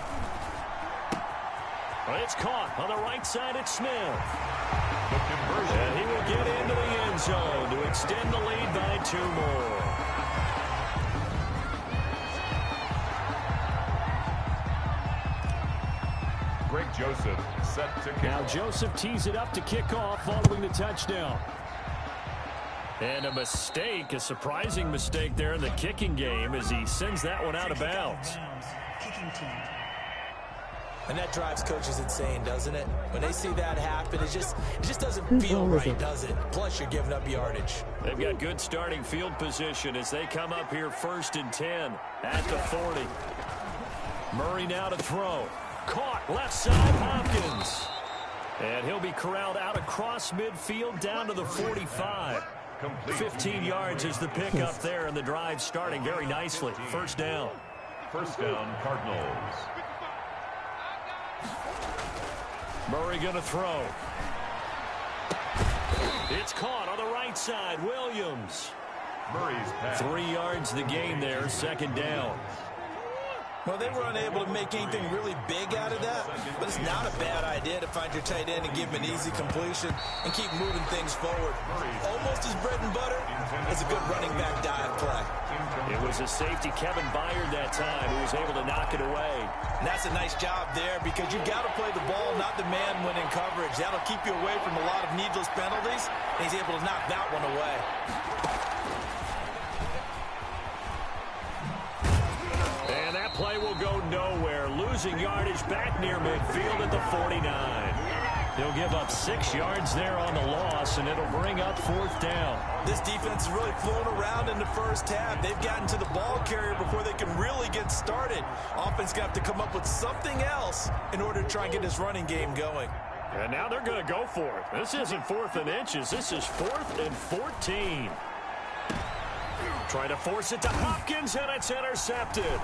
A: Well, it's caught on the right side at Smith. And he will get into the end zone to extend the lead by 2 more.
B: Greg Joseph set to kick.
A: Now Joseph tees it up to kick off following the touchdown. And a mistake, a surprising mistake there in the kicking game as he sends that one out of bounds.
D: And that drives coaches insane, doesn't it? When they see that happen, it just doesn't feel right, does it? Plus, you're giving up yardage.
A: They've got good starting field position as they come up here 1st and 10 at the 40. Murray now to throw. Caught left side, Hopkins. And he'll be corralled out across midfield down to the 45. 15 yards is the pickup there, and the drive starting very nicely. 1st down.
B: 1st down, Cardinals.
A: Murray going to throw. It's caught on the right side. Williams.
B: Murray's pass.
A: 3 yards the gain there. 2nd down.
D: Well, they were unable to make anything really big out of that, but it's not a bad idea to find your tight end and give him an easy completion and keep moving things forward. Almost as bread and butter as a good running back dive play.
A: It was a safety, Kevin Byard, that time, who was able to knock it away.
D: And that's a nice job there because you got to play the ball, not the man when in coverage. That'll keep you away from a lot of needless penalties, and he's able to knock that one away.
A: And that play will go nowhere. Losing yardage back near midfield at the 49. He'll give up 6 yards there on the loss, and it'll bring up 4th down.
D: This defense is really flown around in the first half. They've gotten to the ball carrier before they can really get started. Offense got to come up with something else in order to try and get his running game going.
A: And now they're going to go for it. This isn't 4th and inches. This is 4th and 14. Trying to force it to Hopkins, and it's intercepted.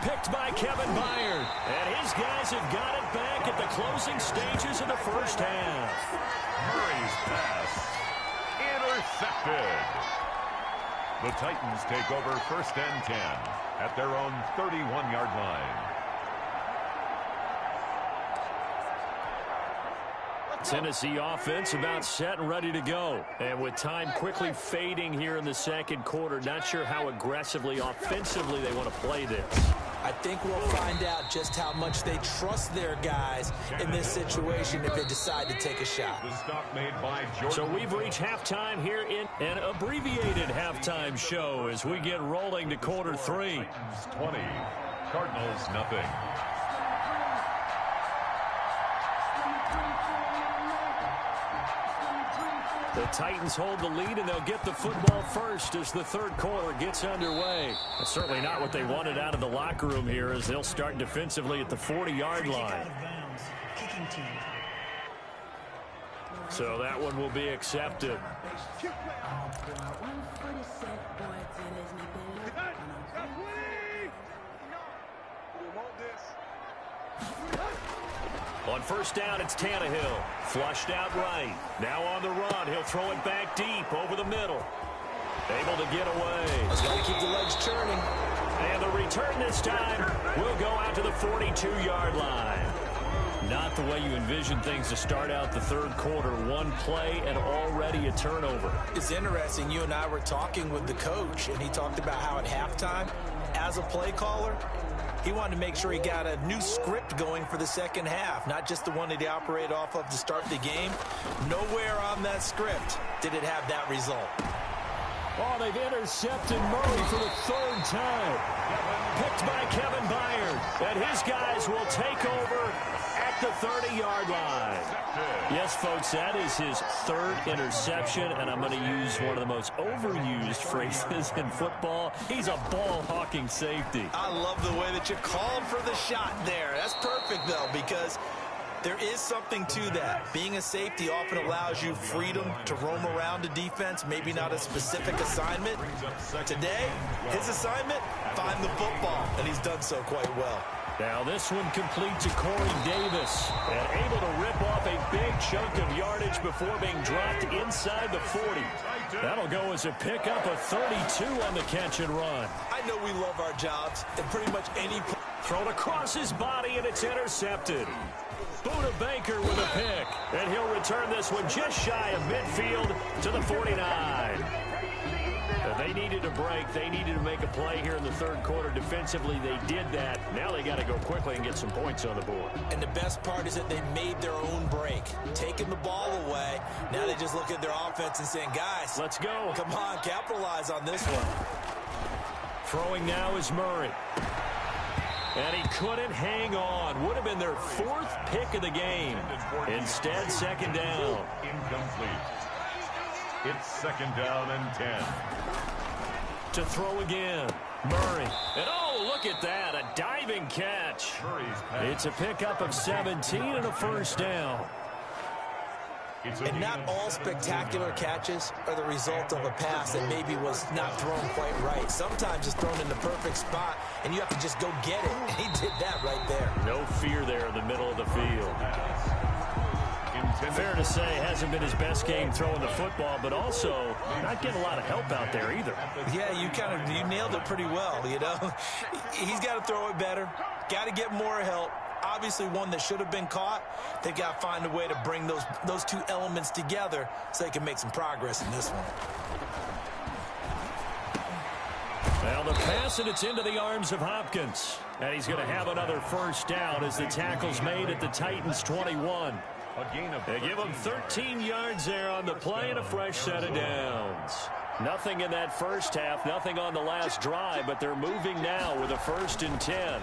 A: Picked by Kevin Byard. And his guys have got it back at the closing stages of the first half.
B: Murray's pass. Intercepted. The Titans take over 1st and 10 at their own 31-yard line.
A: Tennessee offense about set and ready to go. And with time quickly fading here in the second quarter, not sure how aggressively, offensively they want to play this.
C: I think we'll find out just how much they trust their guys in this situation if they decide to take a shot.
B: The stop made by Jordan.
A: So we've reached halftime here in an abbreviated halftime show as we get rolling to quarter 3.
B: 20, Cardinals nothing.
A: The Titans hold the lead, and they'll get the football first as the third quarter gets underway. That's certainly not what they wanted out of the locker room here as they'll start defensively at the 40-yard line. So that one will be accepted. On first down, it's Tannehill. Flushed out right. Now on the run. He'll throw it back deep over the middle. Able to get away.
C: Just got to keep the legs churning.
A: And the return this time will go out to the 42-yard line. Not the way you envision things to start out the third quarter. One play and already a turnover.
C: It's interesting. You and I were talking with the coach, and he talked about how at halftime, as a play caller, he wanted to make sure he got a new script going for the second half, not just the one that he operated off of to start the game. Nowhere on that script did it have that result.
A: Oh, they've intercepted Murray for the third time. Picked by Kevin Byard. And his guys will take over at the 30-yard line. Yes, folks, that is his third interception, and I'm going to use one of the most overused phrases in football. He's a ball-hawking safety.
C: I love the way that you called for the shot there. That's perfect, though, because there is something to that. Being a safety often allows you freedom to roam around a defense, maybe not a specific assignment. Today, his assignment, find the football, and he's done so quite well.
A: Now this one complete to Corey Davis, and able to rip off a big chunk of yardage before being dropped inside the 40. That'll go as a pickup of 32 on the catch and run.
C: I know we love our jobs, and pretty much any
A: thrown across his body, and it's intercepted. Buda Baker with a pick, and he'll return this one just shy of midfield to the 49. They needed a break. They needed to make a play here in the third quarter. Defensively, they did that. Now they got to go quickly and get some points on the board.
C: And the best part is that they made their own break, taking the ball away. Now they just look at their offense and saying, guys,
A: let's go.
C: Come on, capitalize on this one.
A: Throwing now is Murray. And he couldn't hang on. Would have been their fourth pick of the game. Instead, second down.
B: Incomplete. It's second down and 10.
A: To throw again. Murray. And oh, look at that. A diving catch. It's a pickup of 17 and a first down.
C: And not all spectacular catches are the result of a pass that maybe was not thrown quite right. Sometimes it's thrown in the perfect spot, and you have to just go get it. And he did that right there.
A: No fear there in the middle of the field. Fair to say, hasn't been his best game throwing the football, but also not getting a lot of help out there either.
C: Yeah, you nailed it pretty well, you know. He's got to throw it better, got to get more help. Obviously one that should have been caught. They got to find a way to bring those two elements together so they can make some progress in this one.
A: Well, the pass, and it's into the arms of Hopkins. And he's going to have another first down as the tackle's made at the Titans' 21. They give him 13 yards there on the play and a fresh set of downs. Nothing in that first half, nothing on the last drive, but they're moving now with a 1st and 10.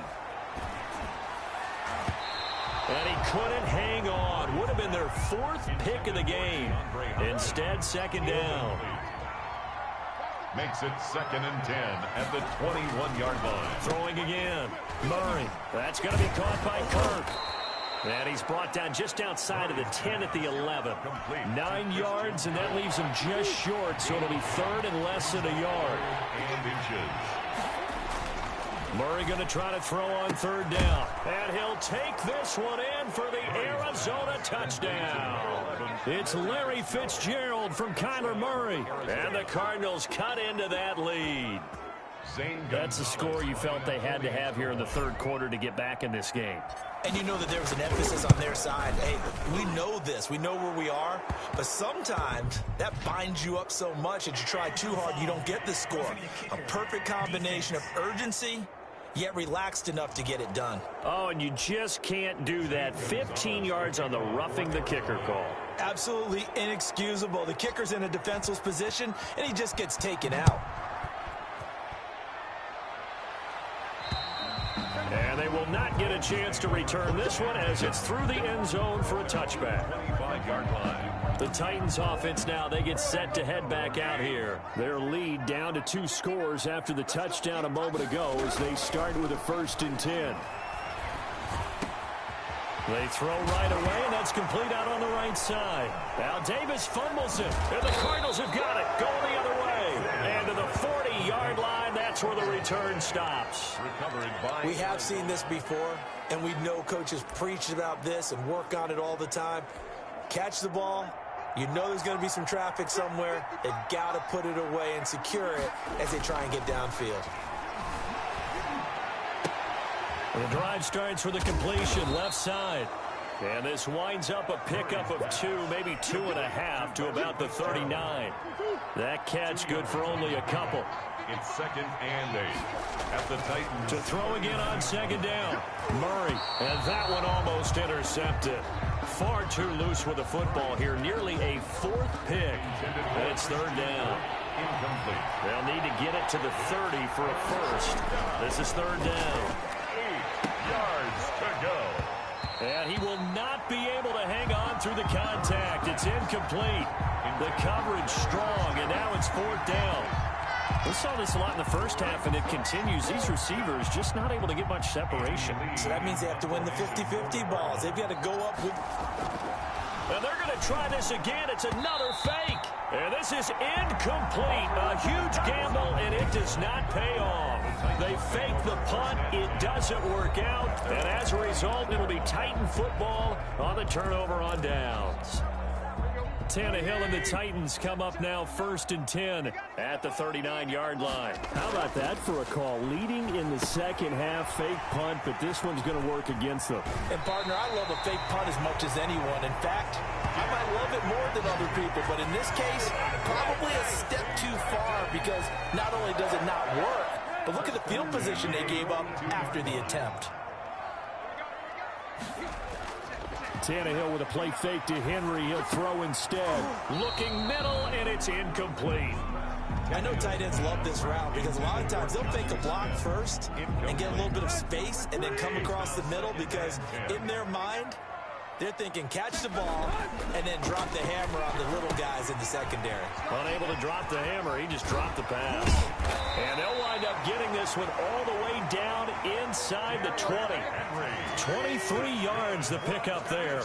A: And he couldn't hang on. Would have been their fourth pick of the game. Instead, second down.
B: Makes it second and 10 at the 21-yard line.
A: Throwing again. Murray. That's going to be caught by Kirk. And he's brought down just outside of the 10 at the 11. 9 yards, and that leaves him just short, so it'll be third and less than a yard. Murray going to try to throw on third down. And he'll take this one in for the Arizona touchdown. It's Larry Fitzgerald from Kyler Murray. And the Cardinals cut into that lead. That's the score you felt they had to have here in the third quarter to get back in this game.
D: And you know that there was an emphasis on their side. Hey, we know this. We know where we are. But sometimes that binds you up so much that you try too hard, you don't get the score. A perfect combination of urgency, yet relaxed enough to get it done.
A: Oh, and you just can't do that. 15 yards on the roughing the kicker call.
D: Absolutely inexcusable. The kicker's in a defenseless position, and he just gets taken out.
A: And they will not get a chance to return this one as it's through the end zone for a touchback.
B: 25-yard line.
A: The Titans offense now, they get set to head back out here. Their lead down to 2 scores after the touchdown a moment ago as they start with a 1st and 10. They throw right away, and that's complete out on the right side. Now Davis fumbles it, and the Cardinals have got it. Going the other way. And to the 40-yard line, that's where the return stops.
D: We have seen this before, and we know coaches preach about this and work on it all the time. Catch the ball. You know there's going to be some traffic somewhere. They've got to put it away and secure it as they try and get downfield.
A: The drive starts with a completion left side. And this winds up a pickup of 2, maybe 2.5 to about the 39. That catch good for only a couple.
B: It's 2nd and 8 at the Titans.
A: To throw again on 2nd down. Murray, and that one almost intercepted. Far too loose with the football here. Nearly a 4th pick. It's 3rd down.
B: Incomplete.
A: They'll need to get it to the 30 for a first. This is 3rd down.
B: 8 yards to go.
A: And he will not be able to hang on through the contact. It's incomplete. The coverage strong, and now it's 4th down. We saw this a lot in the first half, and it continues. These receivers just not able to get much separation.
D: So that means they have to win the 50-50 balls. They've got to go up with...
A: And they're going to try this again. It's another fake. And this is incomplete. A huge gamble, and it does not pay off. They fake the punt. It doesn't work out. And as a result, it'll be Titan football on the turnover on downs. Tannehill and the Titans come up now 1st and 10 at the 39-yard line. How about that for a call? Leading in the second half, fake punt, but this one's going to work against them.
D: And, partner, I love a fake punt as much as anyone. In fact, I might love it more than other people, but in this case, probably a step too far because not only does it not work, but look at the field position they gave up after the attempt.
A: Tannehill with a play fake to Henry. He'll throw instead. Looking middle, and it's incomplete.
D: I know tight ends love this route because a lot of times they'll fake a block first and get a little bit of space and then come across the middle because in their mind, they're thinking catch the ball and then drop the hammer on the little guys in the secondary.
A: Unable to drop the hammer, he just dropped the pass. And they'll wind up getting this one all the way down inside the 20. 23 yards the pickup there.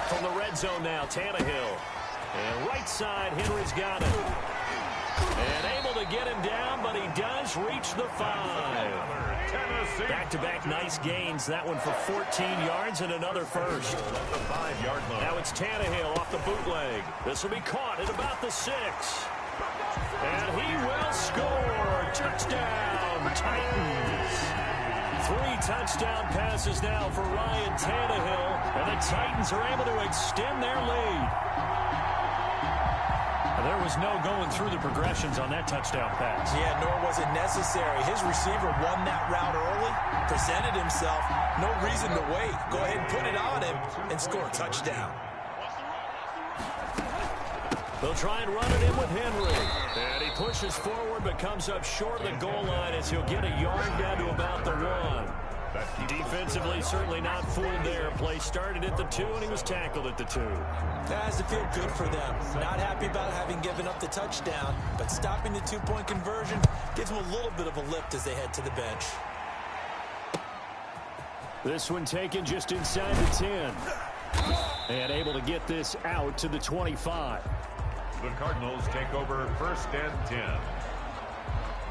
A: From the red zone now, Tannehill. And right side, Henry's got it. And able to get him down, but he does reach the 5. Back-to-back nice gains. That one for 14 yards and another first. Now it's Tannehill off the bootleg. This will be caught at about the 6. And he will score. Touchdown, Titans. 3 touchdown passes now for Ryan Tannehill. And the Titans are able to extend their lead. There was no going through the progressions on that touchdown pass.
D: Yeah, nor was it necessary. His receiver won that route early, presented himself. No reason to wait. Go ahead and put it on him and score a touchdown.
A: They'll try and run it in with Henry. And he pushes forward but comes up short of the goal line as he'll get a yard down to about the 1. Defensively, certainly not fooled there. Play started at the 2, and he was tackled at the 2.
D: That has to feel good for them. Not happy about having given up the touchdown, but stopping the 2-point conversion gives them a little bit of a lift as they head to the bench.
A: This one taken just inside the 10. And able to get this out to the 25.
B: The Cardinals take over 1st and 10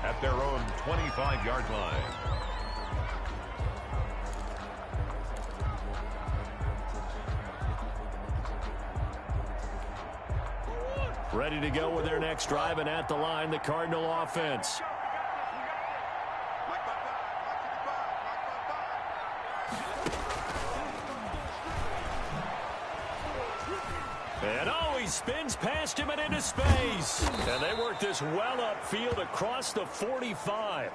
B: at their own 25-yard line.
A: Ready to go with their next drive, and at the line, the Cardinal offense. And he spins past him and into space. And they work this well upfield across the 45.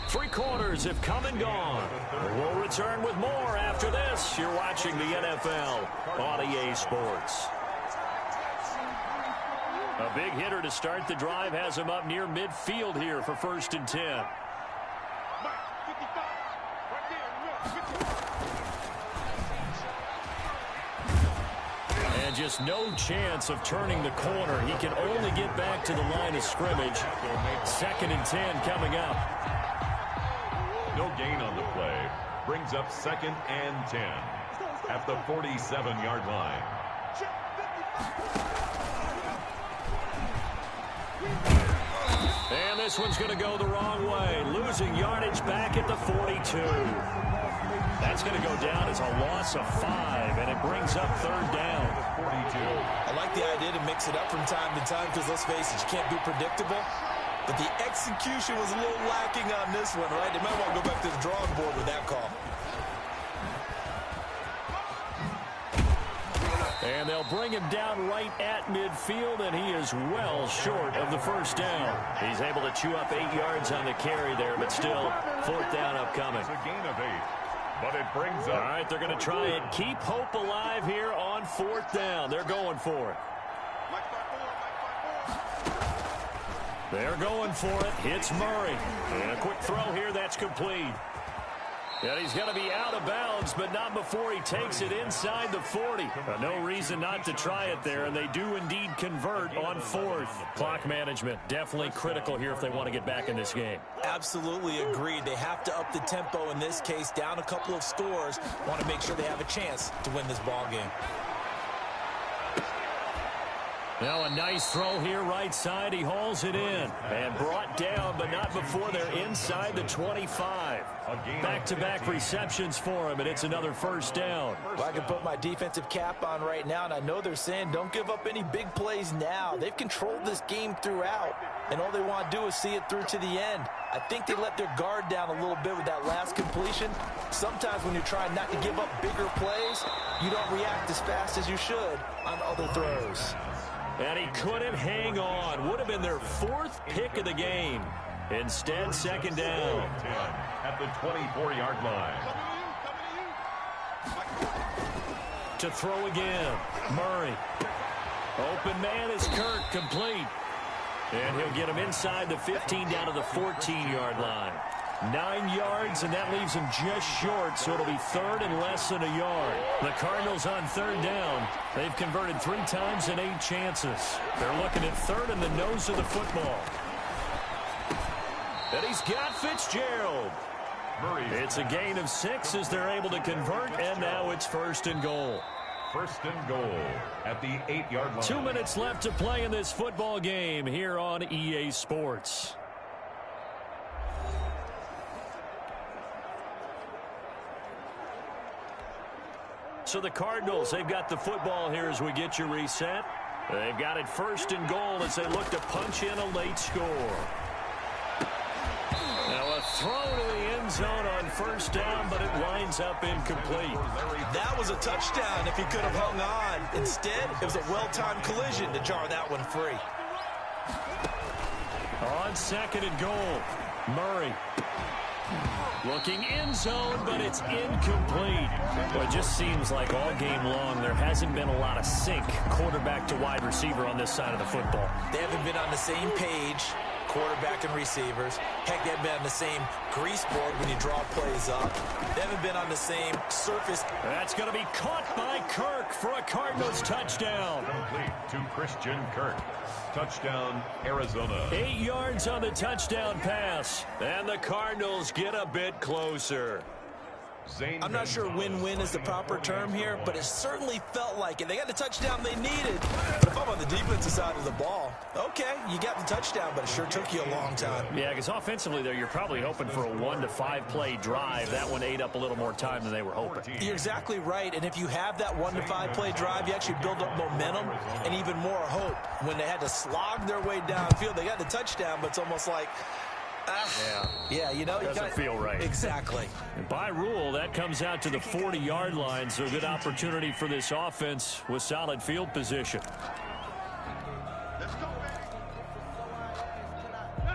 A: 3 quarters have come and gone. We'll return with more after this. You're watching the NFL on EA Sports. A big hitter to start the drive has him up near midfield here for 1st and 10. And just no chance of turning the corner. He can only get back to the line of scrimmage. 2nd and 10 coming up.
B: No gain on the play. Brings up 2nd and 10 at the 47-yard line.
A: And this one's going to go the wrong way. Losing yardage back at the 42. That's going to go down as a loss of 5, and it brings up 3rd down.
B: 42.
D: I like the idea to mix it up from time to time because, let's face it, you can't be predictable. But the execution was a little lacking on this one, right? They might want to go back to the drawing board with that call.
A: And they'll bring him down right at midfield, and he is well short of the 1st down. He's able to chew up 8 yards on the carry there, but still 4th down upcoming.
B: It's a gain of 8, but it brings up.
A: All right, they're going to try and keep hope alive here on 4th down. They're going for it. They're going for it. Hits Murray. And a quick throw here that's complete. And he's going to be out of bounds, but not before he takes it inside the 40. No reason not to try it there, and they do indeed convert on 4th. Clock management definitely critical here if they want to get back in this game.
D: Absolutely agreed. They have to up the tempo in this case, down a couple of scores. Want to make sure they have a chance to win this ball game.
A: Now a nice throw here right side. He hauls it in and brought down, but not before they're inside the 25. Back-to-back receptions for him, and it's another 1st down.
C: Well, I can put my defensive cap on right now, and I know they're saying don't give up any big plays now. They've controlled this game throughout, and all they want to do is see it through to the end. I think they let their guard down a little bit with that last completion. Sometimes when you're trying not to give up bigger plays, you don't react as fast as you should on other throws.
A: And he couldn't hang on. Would have been their 4th pick of the game. Instead, 2nd down.
B: At the 24-yard line.
A: To throw again. Murray. Open man is Kirk, complete. And he'll get him inside the 15 down to the 14-yard line. 9 yards, and that leaves him just short, so it'll be 3rd and less than a yard. The Cardinals on 3rd down. They've converted 3 times in 8 chances. They're looking at 3rd in the nose of the football. And he's got Fitzgerald. It's a gain of 6 as they're able to convert, and now it's 1st and goal.
B: 1st and goal at the 8-yard line.
A: 2 minutes left to play in this football game here on EA Sports. So the Cardinals, they've got the football here as we get you reset. They've got it 1st and goal as they look to punch in a late score. Now a throw to the end zone on 1st down, but it winds up incomplete.
D: That was a touchdown if he could have hung on. Instead, it was a well-timed collision to jar that one free.
A: On 2nd and goal, Murray. Looking end zone, but it's incomplete. Well, it just seems like all game long there hasn't been a lot of sync quarterback to wide receiver on this side of the football.
D: They haven't been on the same page quarterback and receivers. Heck, they haven't been on the same grease board when you draw plays up. They haven't been on the same surface.
A: That's going to be caught by Kirk for a Cardinals touchdown.
B: Complete to Christian Kirk. Touchdown, Arizona.
A: 8 yards on the touchdown pass. And the Cardinals get a bit closer.
D: I'm not sure win-win is the proper term here, but it certainly felt like it. They got the touchdown they needed. But if I'm on the defensive side of the ball, okay, you got the touchdown, but it sure took you a long time.
A: Yeah, because offensively there, you're probably hoping for a 1 to 5 play drive. That one ate up a little more time than they were hoping.
D: You're exactly right, and if you have that 1 to 5 play drive, you actually build up momentum and even more hope. When they had to slog their way downfield, they got the touchdown, but it's almost like, yeah, you know,
A: doesn't feel right.
D: Exactly.
A: And by rule, that comes out to the 40-yard line, so a good opportunity for this offense with solid field position.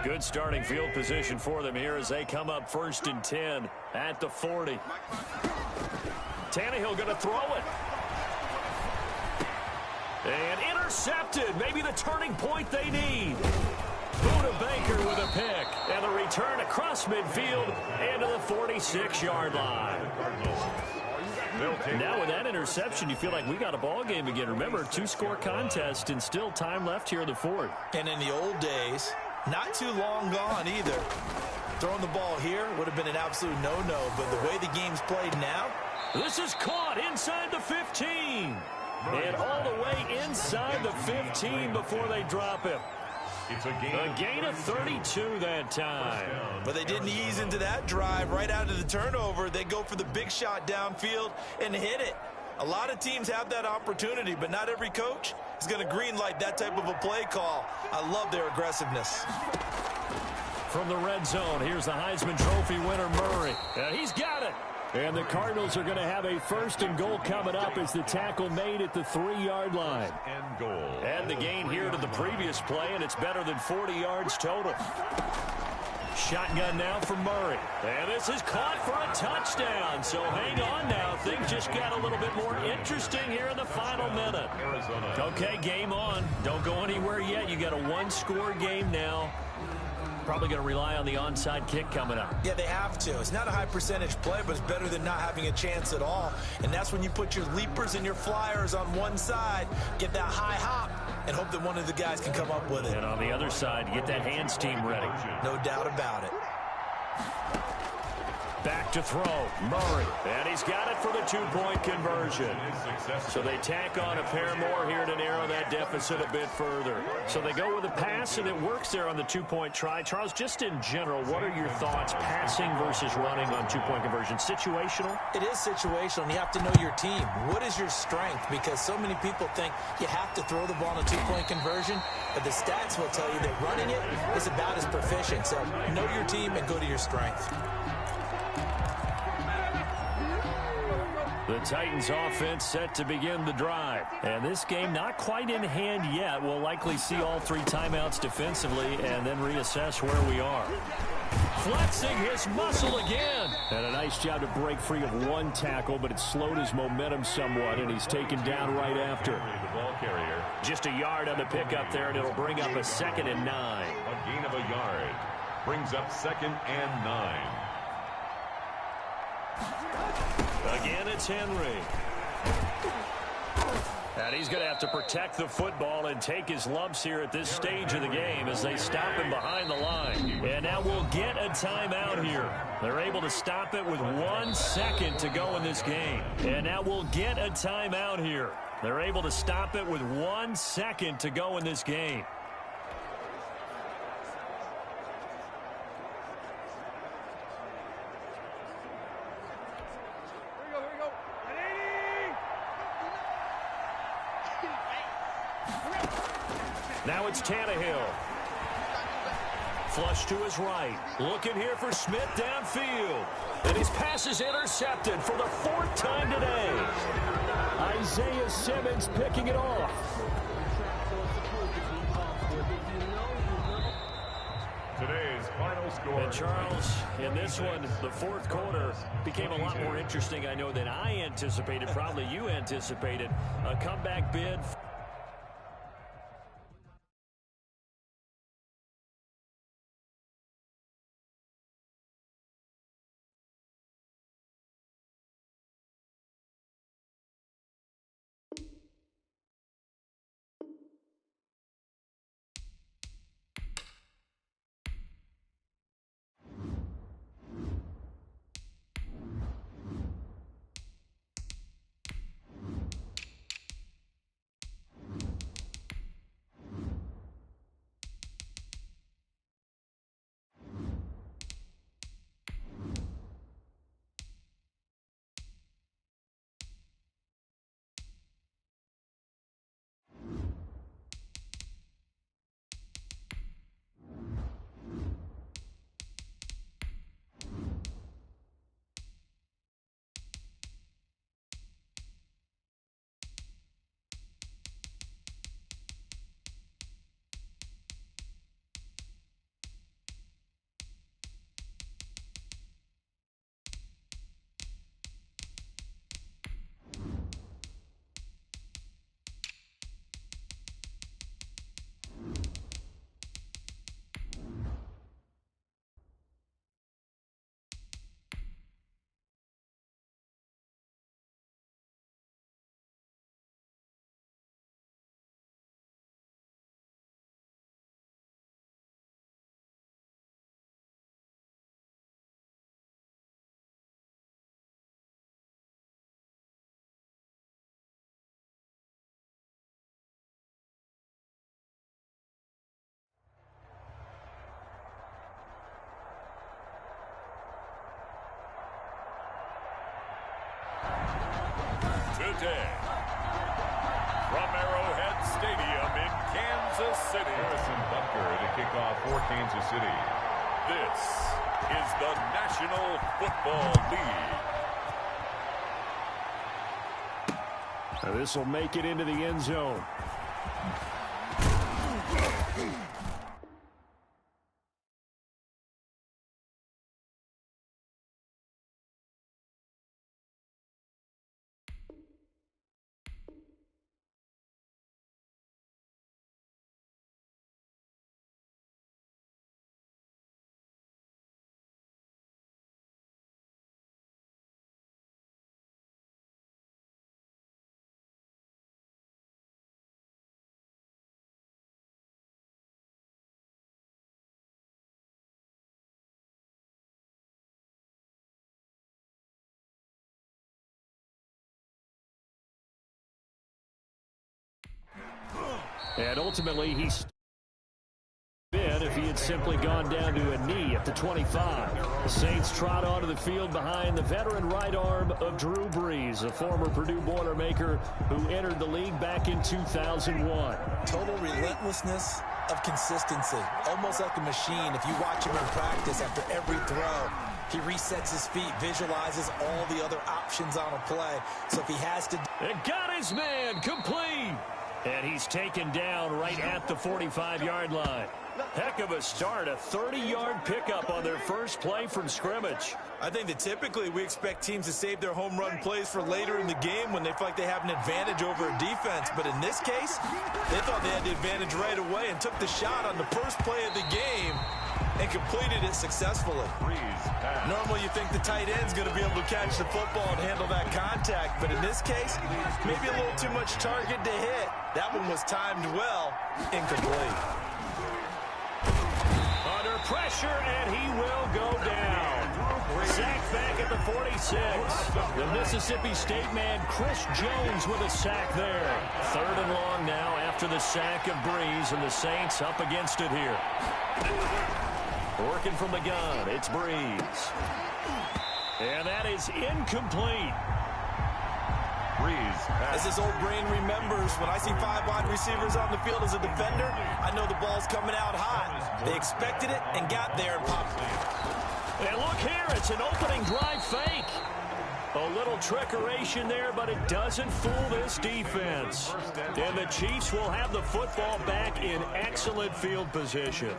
A: Good starting field position for them here as they come up 1st and 10 at the 40. Tannehill going to throw it. And intercepted. Maybe the turning point they need. Buda Baker with a pick. And the return across midfield into the 46-yard line. Now with that interception, you feel like we got a ball game again. Remember, 2-score contest and still time left here in the 4th.
D: And in the old days, not too long gone either. Throwing the ball here would have been an absolute no-no, but the way the game's played now.
A: This is caught inside the 15. And all the way inside the 15 before they drop him.
B: It's a
A: gain of 32 that time.
D: But they didn't ease into that drive right out of the turnover. They go for the big shot downfield and hit it. A lot of teams have that opportunity, but not every coach is going to green light that type of a play call. I love their aggressiveness.
A: From the red zone, here's the Heisman Trophy winner, Murray. And he's got it. And the Cardinals are going to have a 1st and goal coming up as the tackle made at the 3-yard line.
B: And goal.
A: Add the gain here to the previous play, and it's better than 40 yards total. Shotgun now for Murray. And this is caught for a touchdown. So hang on now. Things just got a little bit more interesting here in the final minute. Okay, game on. Don't go anywhere yet. You got a 1-score game now. Probably going to rely on the onside kick coming up.
D: Yeah, they have to. It's not a high percentage play, but it's better than not having a chance at all. And that's when you put your leapers and your flyers on one side, get that high hop, and hope that one of the guys can come up with it.
A: And on the other side, get that hands team ready.
D: No doubt about it.
A: Back to throw, Murray, and he's got it for the 2-point conversion. So they tack on a pair more here to narrow that deficit a bit further. So they go with a pass, and it works there on the 2-point try. Charles, just in general, what are your thoughts passing versus running on 2-point conversion? Situational?
D: It is situational, and you have to know your team. What is your strength? Because so many people think you have to throw the ball in a 2-point conversion, but the stats will tell you that running it is about as proficient. So know your team and go to your strength.
A: The Titans offense set to begin the drive. And this game not quite in hand yet. We'll likely see all 3 timeouts defensively and then reassess where we are. Flexing his muscle again. And a nice job to break free of 1 tackle, but it slowed his momentum somewhat, and he's taken down right after.
B: The ball carrier.
A: Just a yard on the pickup there, and it'll bring up a 2nd and 9.
B: A gain of a yard. Brings up 2nd and 9.
A: Again, it's Henry. And he's going to have to protect the football and take his lumps here at this stage of the game as they stop him behind the line. And now we'll get a timeout here. They're able to stop it with 1 second to go in this game. And now we'll get a timeout here. They're able to stop it with 1 second to go in this game. Now it's Tannehill. Flush to his right. Looking here for Smith downfield. And his pass is intercepted for the 4th time today. Isaiah Simmons picking it off.
B: Today's final score.
A: And Charles, in this one, the 4th quarter became a lot more interesting, I know, than I anticipated. Probably you anticipated. A comeback bid.
B: Tuesday. From Arrowhead Stadium in Kansas City. Harrison Butker to kick off for Kansas City. This is the National Football League.
A: This will make it into the end zone. And ultimately, he's been if he had simply gone down to a knee at the 25. The Saints trot onto the field behind the veteran right arm of Drew Brees, a former Purdue Boilermaker who entered the league back in 2001.
C: Total relentlessness of consistency, almost like a machine. If you watch him in practice, after every throw, he resets his feet, visualizes all the other options on a play. So if he has to...
A: And got his man complete. And he's taken down right at the 45-yard line. Heck of a start, a 30-yard pickup on their first play from scrimmage.
D: I think that typically we expect teams to save their home run plays for later in the game when they feel like they have an advantage over a defense. But in this case, they thought they had the advantage right away and took the shot on the first play of the game and completed it successfully. Normally you think the tight end's going to be able to catch the football and handle that contact, but in this case, maybe a little too much target to hit. That one was timed well, incomplete.
A: Under pressure, and he will go down. Sacked back at the 46. The Mississippi State man, Chris Jones, with a sack there. 3rd and long now after the sack of Brees, and the Saints up against it here. Working from the gun, it's Brees. And that is incomplete.
B: Brees.
D: As his old brain remembers, when I see 5 wide receivers on the field as a defender, I know the ball's coming out hot. They expected it and got there and popped it.
A: And look here, it's an opening drive fake. A little trickeration there, but it doesn't fool this defense. And the Chiefs will have the football back in excellent field position.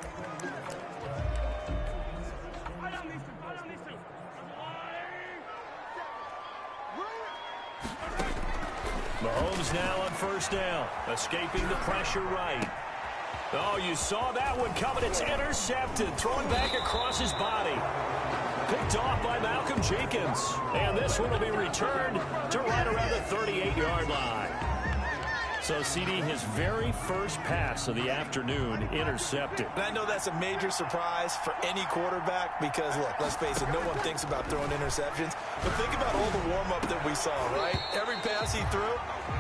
A: Mahomes now on first down, escaping the pressure right. Oh, you saw that one coming. It's intercepted, thrown back across his body. Picked off by Malcolm Jenkins. And this one will be returned to right around the 38-yard line. So, CD, his very first pass of the afternoon intercepted.
D: And I know that's a major surprise for any quarterback because, look, let's face it, no one thinks about throwing interceptions. But think about all the warm-up that we saw, right? Every pass he threw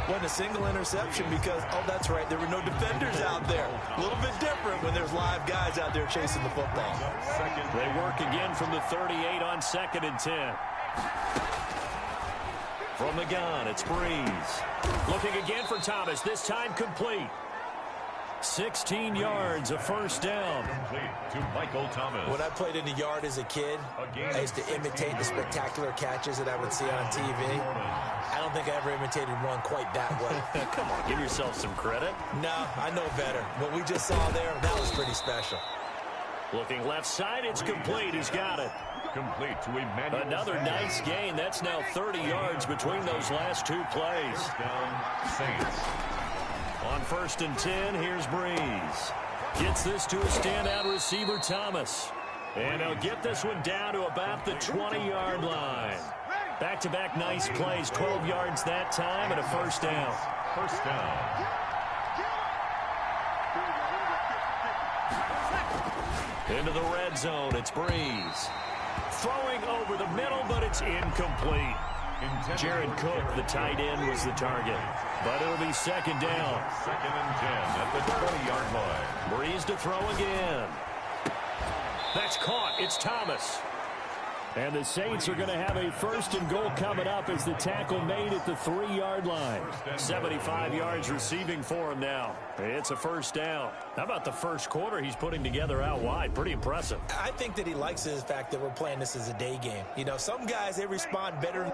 D: wasn't a single interception because, oh, that's right, there were no defenders out there. A little bit different when there's live guys out there chasing the football.
A: They work again from the 38 on 2nd and 10. From the gun, it's Brees. Looking again for Thomas, this time complete. 16 yards, a first down.
B: Complete to Michael Thomas.
D: When I played in the yard as a kid, I used to imitate the spectacular catches that I would see on TV. I don't think I ever imitated one quite that way.
A: Come on, give yourself some credit.
D: No, I know better. What we just saw there, that was pretty special.
A: Looking left side, it's complete. He's got it.
B: Complete to Emmanuel.
A: Another nice gain. That's now 30 yards between those last 2 plays.
B: First down, Saints.
A: On 1st and 10, here's Brees. Gets this to a standout receiver, Thomas. And he'll get this one down to about the 20-yard line. Back-to-back nice plays, 12 yards that time, and a first down.
B: First down.
A: Into the red zone, it's Brees. Throwing over the middle, but it's incomplete. Jared Cook, the tight end, was the target. But it'll be 2nd down.
B: 2nd and 10 at the 20-yard line.
A: Brees to throw again. That's caught. It's Thomas. And the Saints are going to have a 1st and goal coming up as the tackle made at the 3-yard line. 75 yards receiving for him now. It's a 1st down. How about the first quarter he's putting together out wide? Pretty impressive.
C: I think that he likes the fact that we're playing this as a day game. You know, some guys, they respond better.